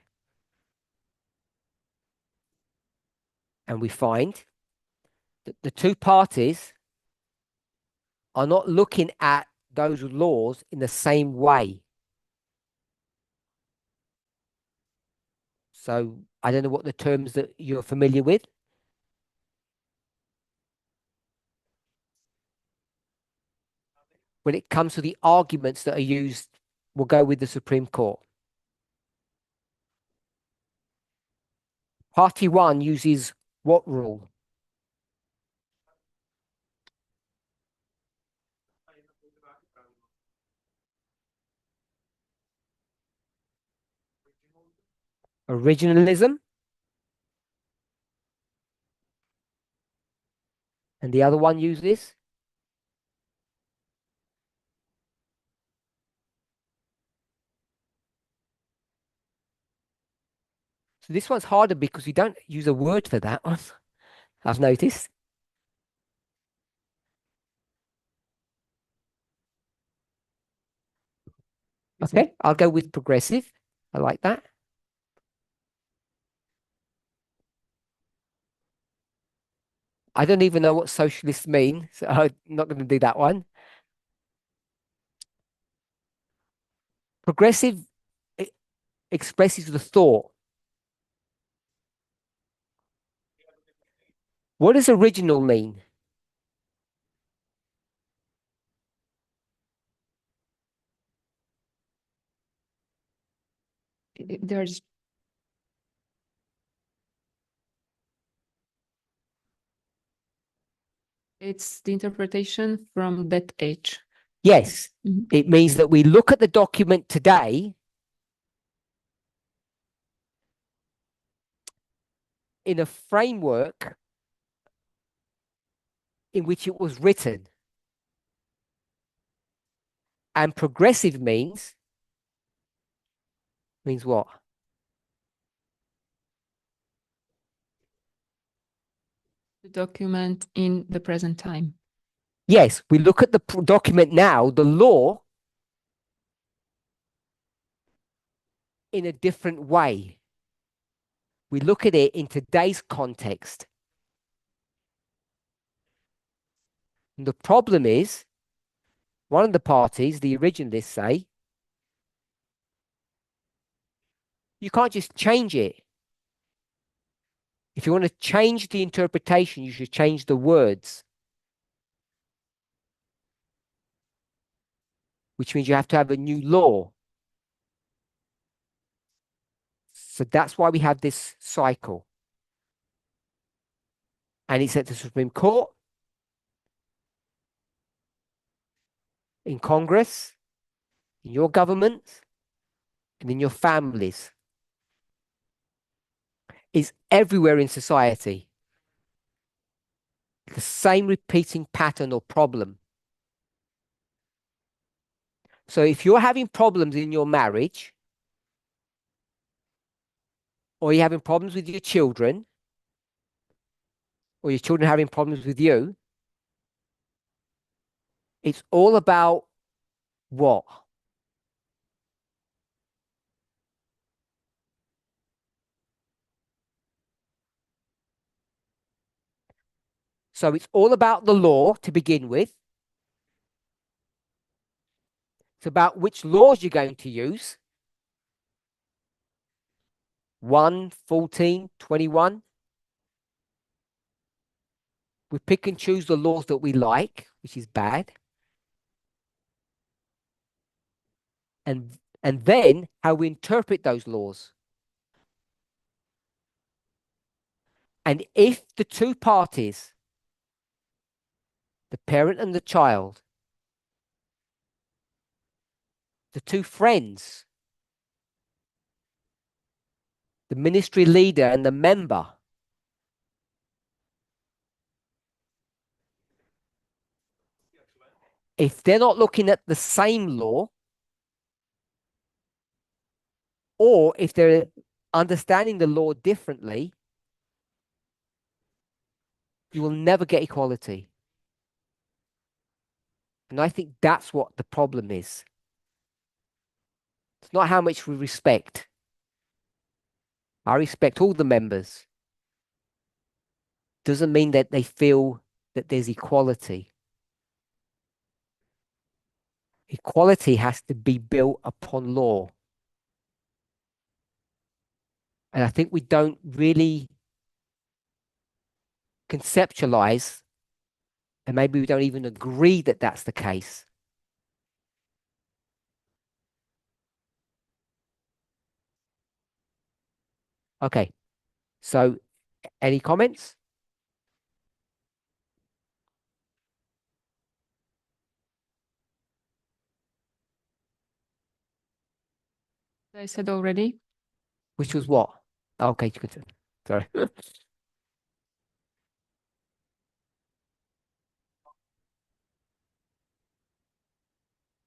And we find that the two parties are not looking at those laws in the same way. So I don't know what the terms that you're familiar with. When it comes to the arguments that are used, we'll go with the Supreme Court. Party one uses what rule? Originalism. And the other one uses? So this one's harder because we don't use a word for that one, I've noticed. Okay, I'll go with progressive. I like that. I don't even know what socialists mean, so I'm not going to do that one. Progressive expresses the thought. What does original mean? There's It's the interpretation from that age. Yes, Mhm. it means that we look at the document today in a framework in which it was written. And progressive means what? The document in the present time. Yes, we look at the document now, the law, in a different way. We look at it in today's context. And the problem is, one of the parties, the originalists, say, you can't just change it. If you want to change the interpretation, you should change the words. Which means you have to have a new law. So that's why we have this cycle. And it's at the Supreme Court, in Congress, in your government, and in your families. It's everywhere in society. The same repeating pattern or problem. So if you're having problems in your marriage, or you're having problems with your children, or your children are having problems with you, it's all about what? So it's all about the law to begin with. It's about which laws you're going to use. 1, 14, 21. We pick and choose the laws that we like, which is bad. And then how we interpret those laws. And if the two parties, the parent and the child, the two friends, the ministry leader and the member, if they're not looking at the same law, or if they're understanding the law differently, you will never get equality. And I think that's what the problem is. It's not how much we respect. I respect all the members. Doesn't mean that they feel that there's equality. Equality has to be built upon law. And I think we don't really conceptualize, and maybe we don't even agree that that's the case. Okay, so any comments? I said already. Which was what? Okay, you could. Sorry.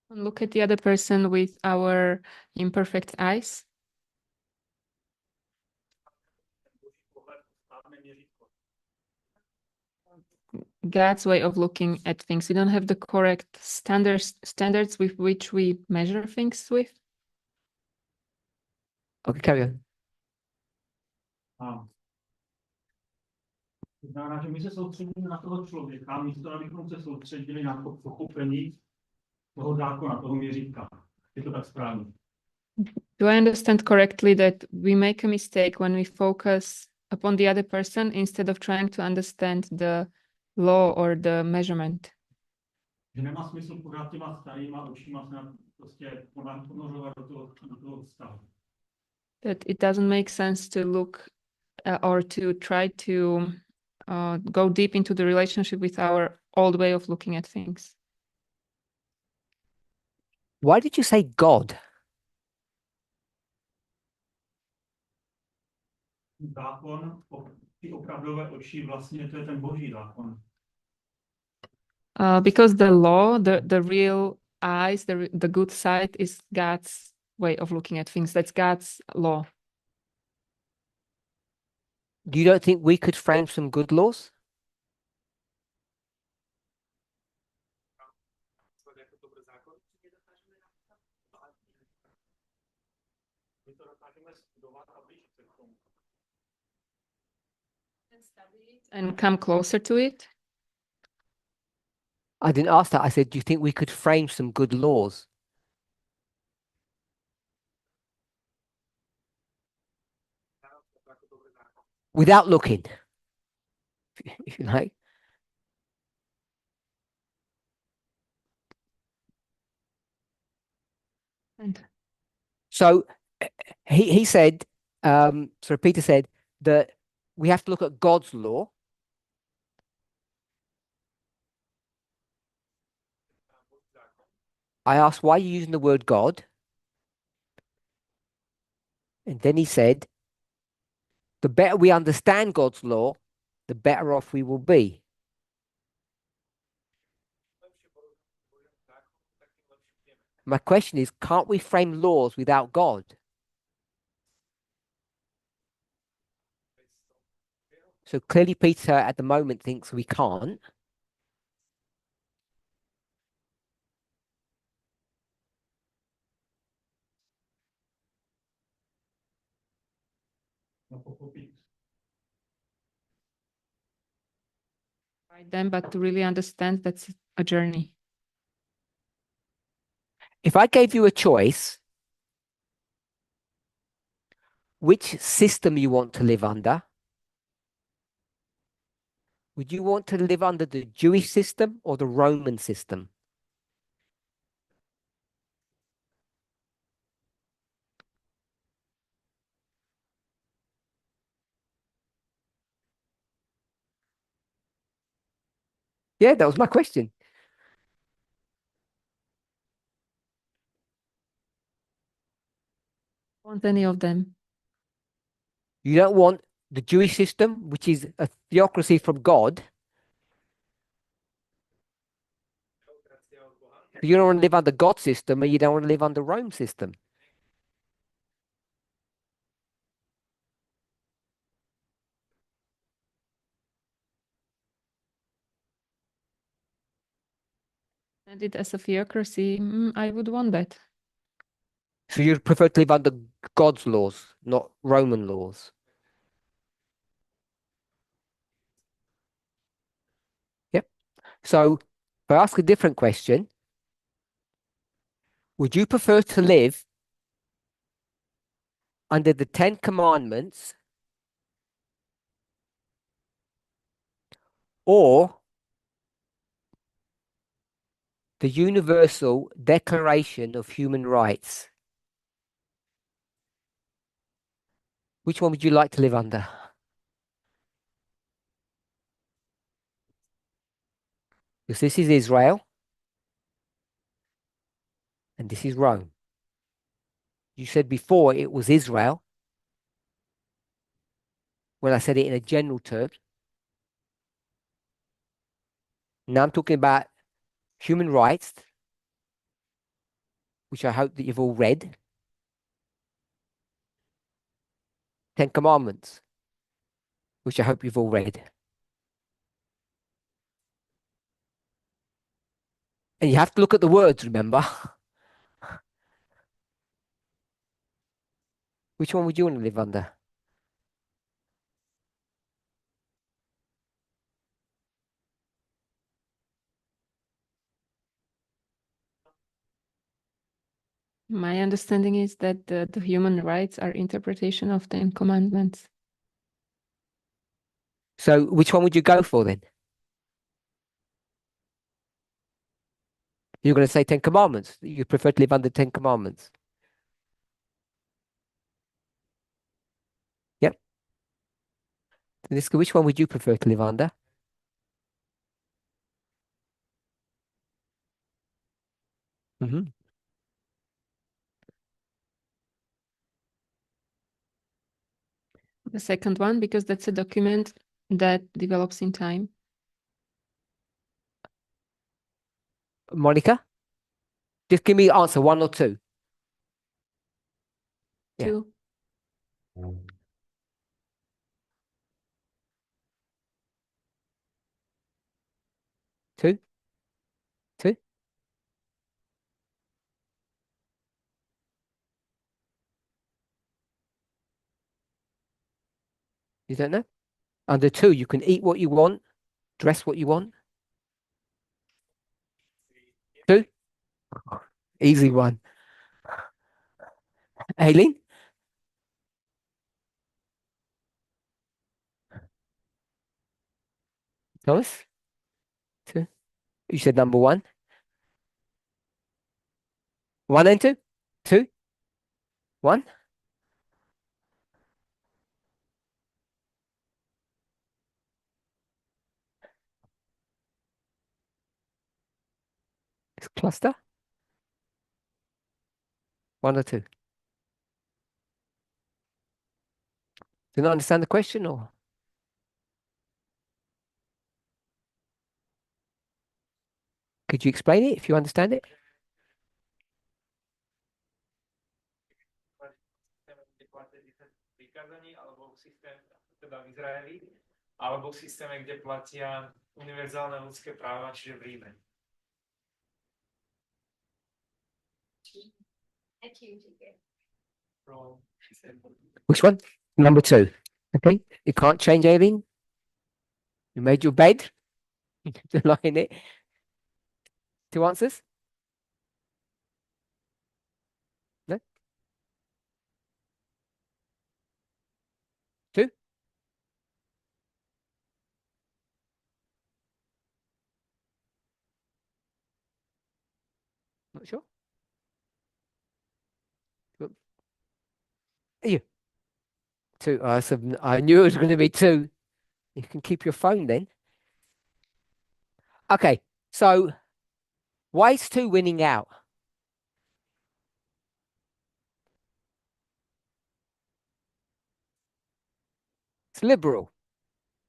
Look at the other person with our imperfect eyes. God's way of looking at things. We don't have the correct standards with which we measure things with. Okay, carry on. A to znamená, že my se soustředíme na toho člověka, místo abychom se soustředili na to pochopení toho zákona, toho měřítka. Je to tak správně? Do I understand correctly that we make a mistake when we focus upon the other person instead of trying to understand the law or the measurement? Že nemá smysl pořád těma starýma očima se prostě ponořovat do toho vztahu. That it doesn't make sense to look or to try to go deep into the relationship with our old way of looking at things. Why did you say God? Zákon, ty opravdové oči, vlastně to je ten boží zákon. Because the law, the real eyes, the good side is God's way of looking at things. That's God's law. You don't think we could frame some good laws? And come closer to it? I didn't ask that. I said, do you think we could frame some good laws? Without looking, if you like. And So he said, so Peter said that we have to look at God's law. I asked, why are you using the word God? And then he said, the better we understand God's law, the better off we will be. My question is, can't we frame laws without God? So clearly Peter at the moment thinks we can't. write them, but to really understand that's a journey. If I gave you a choice, which system you want to live under, would you want to live under the Jewish system or the Roman system? Yeah, that was my question. Want any of them? You don't want the Jewish system, which is a theocracy from God. You don't want to live under God's system, and you don't want to live under Rome system. And it as a theocracy, I would want that. So you'd prefer to live under God's laws, not Roman laws. Yep. So if I ask a different question, would you prefer to live under the Ten Commandments or the Universal Declaration of Human Rights? Which one would you like to live under? Because this is Israel and this is Rome. You said before it was Israel when I said it in a general term. Now I'm talking about human rights, which I hope that you've all read. Ten Commandments, which I hope you've all read. And you have to look at the words, remember? Which one would you want to live under? My understanding is that the human rights are interpretation of Ten Commandments. So which one would you go for then? You're going to say Ten Commandments. You prefer to live under Ten Commandments. Yep. Which one would you prefer to live under? Mm-hmm. The second one, because that's a document that develops in time. Monica? Just give me answer, one or two. Yeah. Two. Two? Two? You don't know? Under 2, you can eat what you want, dress what you want. 2? Easy one. Aileen? Thomas? 2? You said number 1? 1 and 2? 2? 1? It's cluster? 1 or 2? Do you not understand the question or? Could you explain it if you understand it? Alebo v systéme, kde platia univerzálne ľudské práva, čiže v Ríme. Which one? Number 2. Okay. You can't change anything. You made your bed. You lie in it. 2 answers? No? 2? Not sure? Are you? 2. So I knew it was going to be 2. You can keep your phone then. Okay. So why is 2 winning out? It's liberal.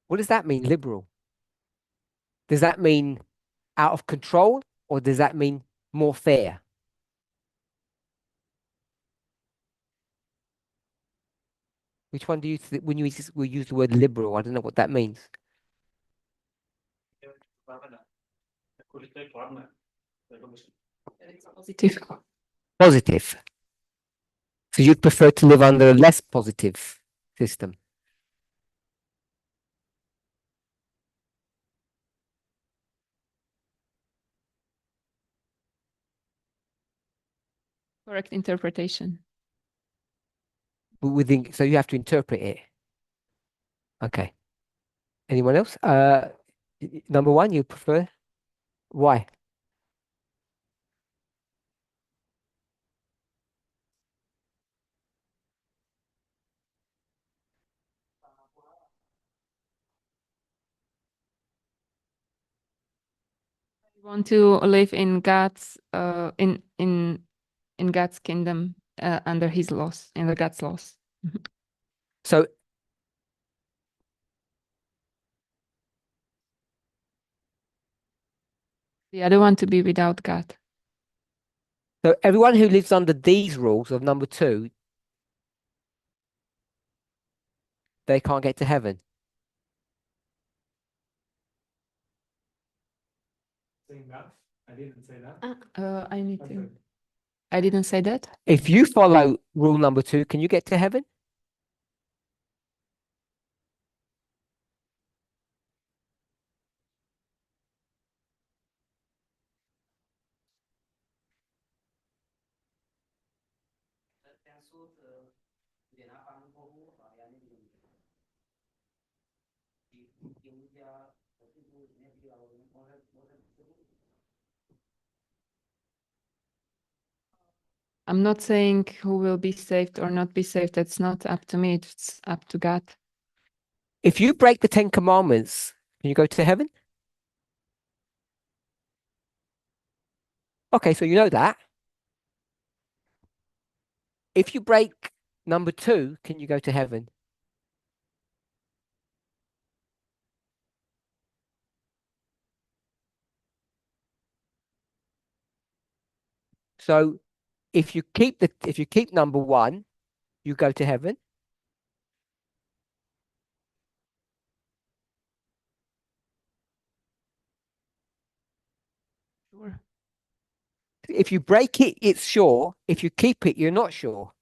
What does that mean, liberal? Does that mean out of control or does that mean more fair? Which one do you when you use the word liberal? I don't know what that means. Positive. Positive. So you'd prefer to live under a less positive system. Correct interpretation. So you have to interpret it. Okay. Anyone else? Number 1, you prefer? Why? We want to live in God's in God's kingdom under His laws, in the God's laws. So The other one to be without God. so everyone who lives under these rules of number 2, they can't get to heaven. Saying that? I didn't say that. I need to. I didn't say that. If you follow rule number 2, can you get to heaven? I'm not saying who will be saved or not be saved. That's not up to me. It's up to God. If you break the 10 commandments, can you go to heaven? Okay, so you know that. If you break number 2, can you go to heaven? So if you keep number 1, you go to heaven. Sure. If you break it, it's sure. If you keep it, you're not sure.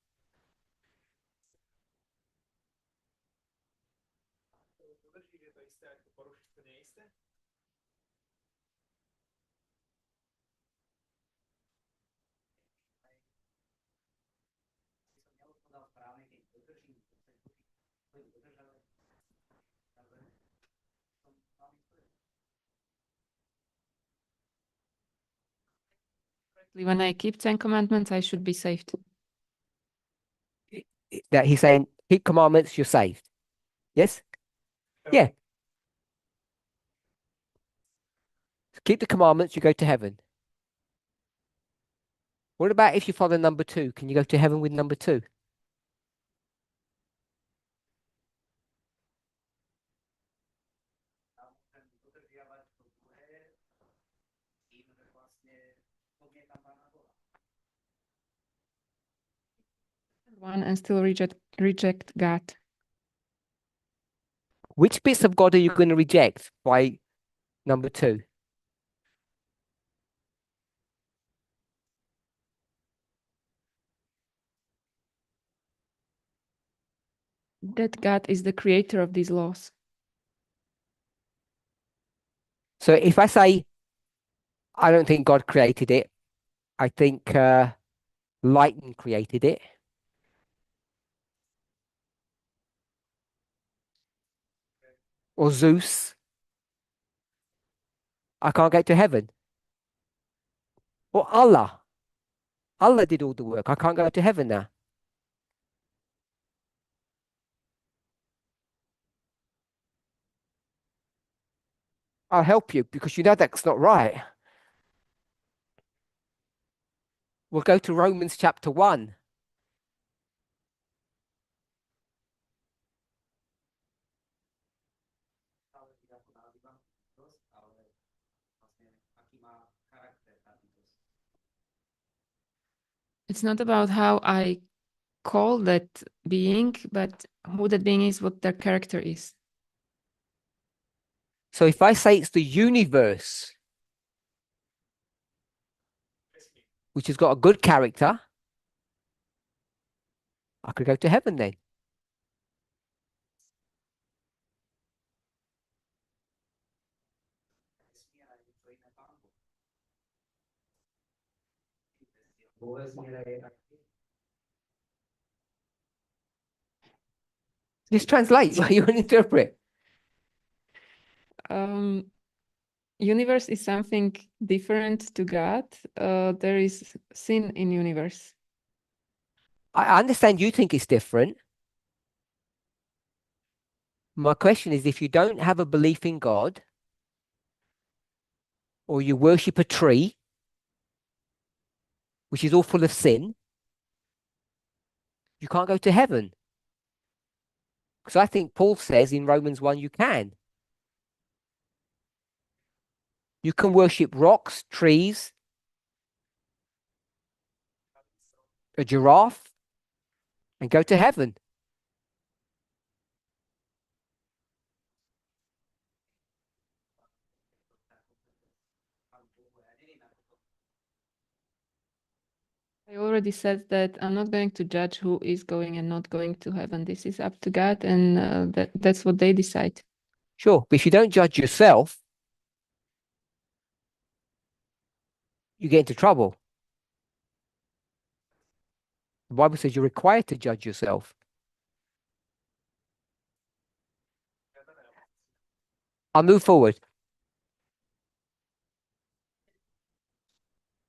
When I keep 10 commandments, I should be saved. That he's saying, keep commandments, you're saved. Yes? Yeah. Keep the commandments, you go to heaven. What about if you follow number 2? Can you go to heaven with number 2? One and still reject God. Which bits of God are you going to reject by number 2? That God is the creator of these laws. So if I say, I don't think God created it, I think lightning created it. Or Zeus, I can't get to heaven. Or Allah. Allah did all the work. I can't go to heaven now. I'll help you because you know that's not right. We'll go to Romans chapter 1. It's not about how I call that being, but who that being is, what their character is. So if I say it's the universe, which has got a good character, I could go to heaven then. Just translate what you interpret. Universe is something different to God. There is sin in universe. I understand you think it's different. My question is, if you don't have a belief in God, or you worship a tree, which is all full of sin, you can't go to heaven. Because I think Paul says in Romans 1, you can. You can worship rocks, trees, a giraffe, and go to heaven. I already said that I'm not going to judge who is going and not going to heaven. This is up to God, and that's what they decide. Sure, but if you don't judge yourself, you get into trouble. The Bible says you're required to judge yourself. I'll move forward.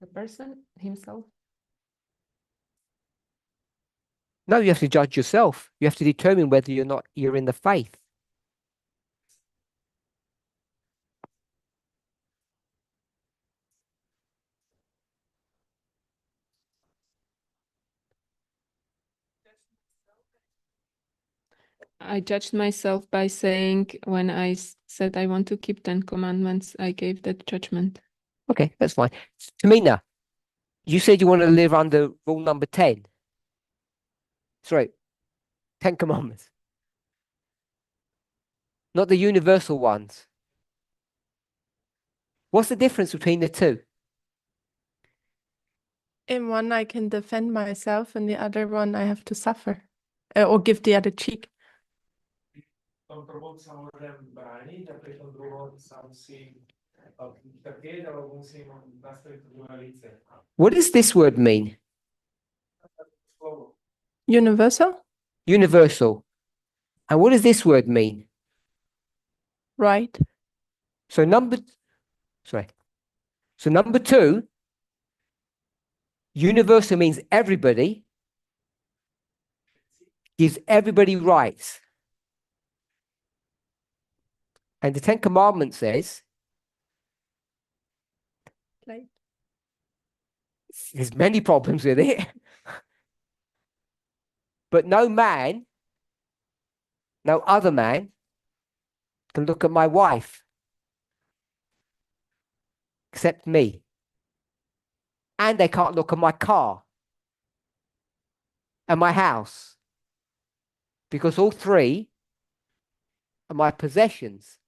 The person himself. No, you have to judge yourself. You have to determine whether you're in the faith. I judged myself by saying when I said I want to keep 10 commandments, I gave that judgment. Okay, that's fine. Tamina, you said you want to live under rule number 10. Sorry, 10 commandments. Not the universal ones. What's the difference between the two? In one, I can defend myself, and the other one, I have to suffer or give the other cheek. Tom prvou sa môžem brániť a pri tom druhom sa musím trpieť, alebo musím nastaviť to druhé lice. What does this word mean? Slovo. Universal? Universal. And what does this word mean? Right. So number two, universal means everybody, gives everybody rights. And the Ten Commandments says, Like, there's many problems with it, but no man, no other man can look at my wife except me. And they can't look at my car and my house because all three are my possessions.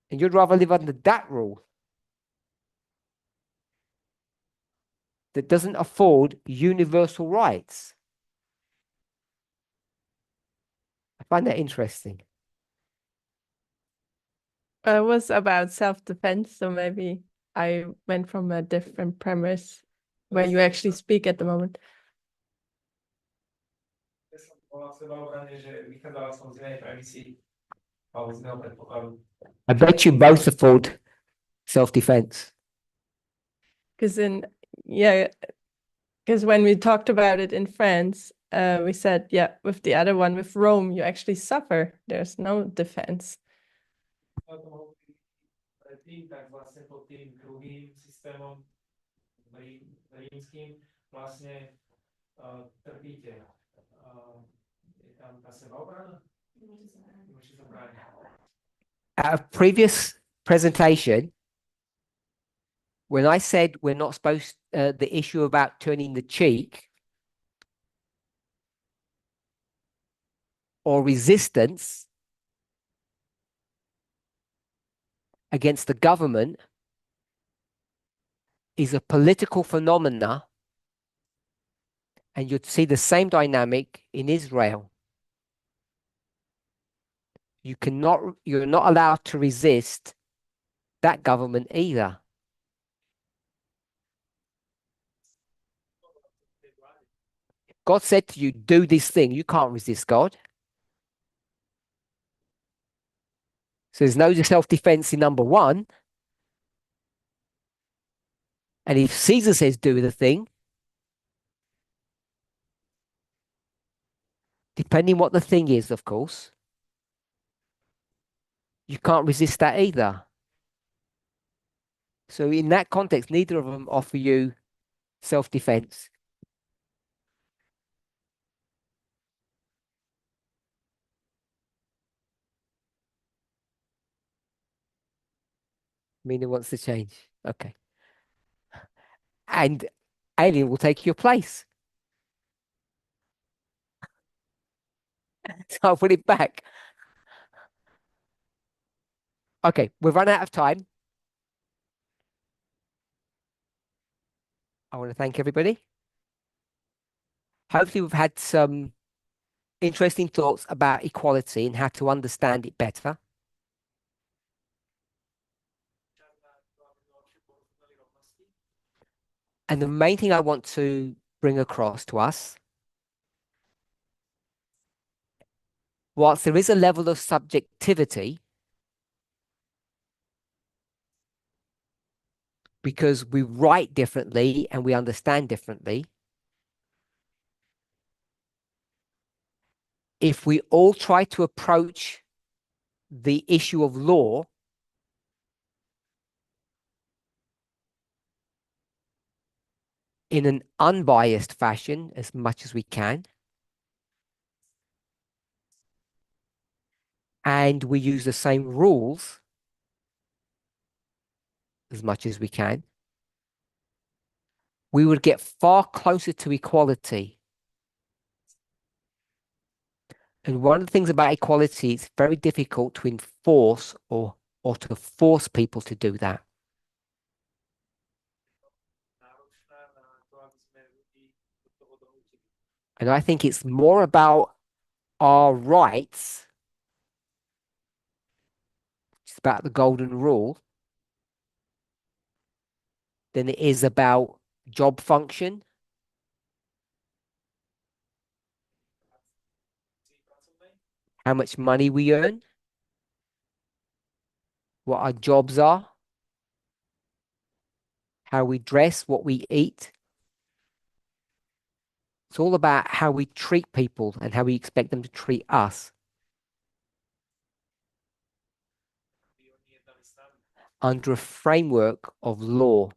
And you'd rather live under that rule that doesn't afford universal rights. I find that interesting. it was about self-defense, so maybe I went from a different premise where you actually speak at the moment. Ja som bola sebaobrane, že vychádzala som z inej premisy, alebo z iného predpokladu. I bet you both afford self-defense. Because because when we talked about it in France, we said, yeah, with the other one, with Rome, you actually suffer. There's no defense. Predtým, tak vlastne pod tým druhým systémom rímským vlastne trpíte. Je tam tá sebaobrana? Môžete sa brániť. At a previous presentation, when I said we're not supposed, the issue about turning the cheek or resistance against the government is a political phenomena, and you'd see the same dynamic in Israel. You're not allowed to resist that government either. God said to you, do this thing. You can't resist God. So there's no self-defense in number one. And if Caesar says do the thing, depending what the thing is, of course, you can't resist that either. So in that context, neither of them offer you self-defense. Mina wants to change. Okay. And Alien will take your place. So I'll put it back. Okay, we've run out of time. I want to thank everybody. Hopefully we've had some interesting thoughts about equality and how to understand it better. And the main thing I want to bring across to us, whilst there is a level of subjectivity, because we write differently and we understand differently, if we all try to approach the issue of law in an unbiased fashion as much as we can, and we use the same rules as much as we can, we would get far closer to equality. And one of the things about equality, it's very difficult to enforce or to force people to do that. And I think it's more about our rights, it's about the golden rule, than it is about job function. how much money we earn, what our jobs are, how we dress, what we eat. It's all about how we treat people and how we expect them to treat us under a framework of law.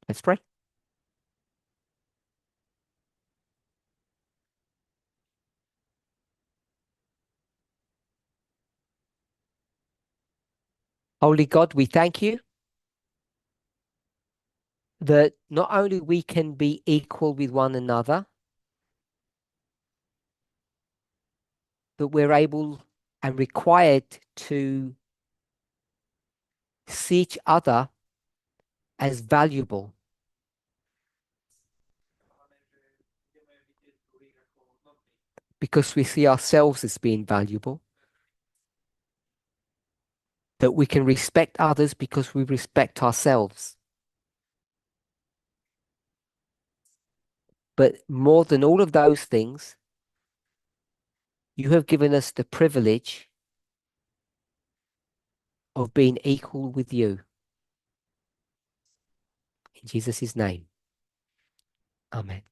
Let's pray. Holy God, we thank you that not only we can be equal with one another, but we're able and required to see each other as valuable. Because we see ourselves as being valuable. That we can respect others because we respect ourselves. But more than all of those things, you have given us the privilege of being equal with you. In Jesus' name. Amen.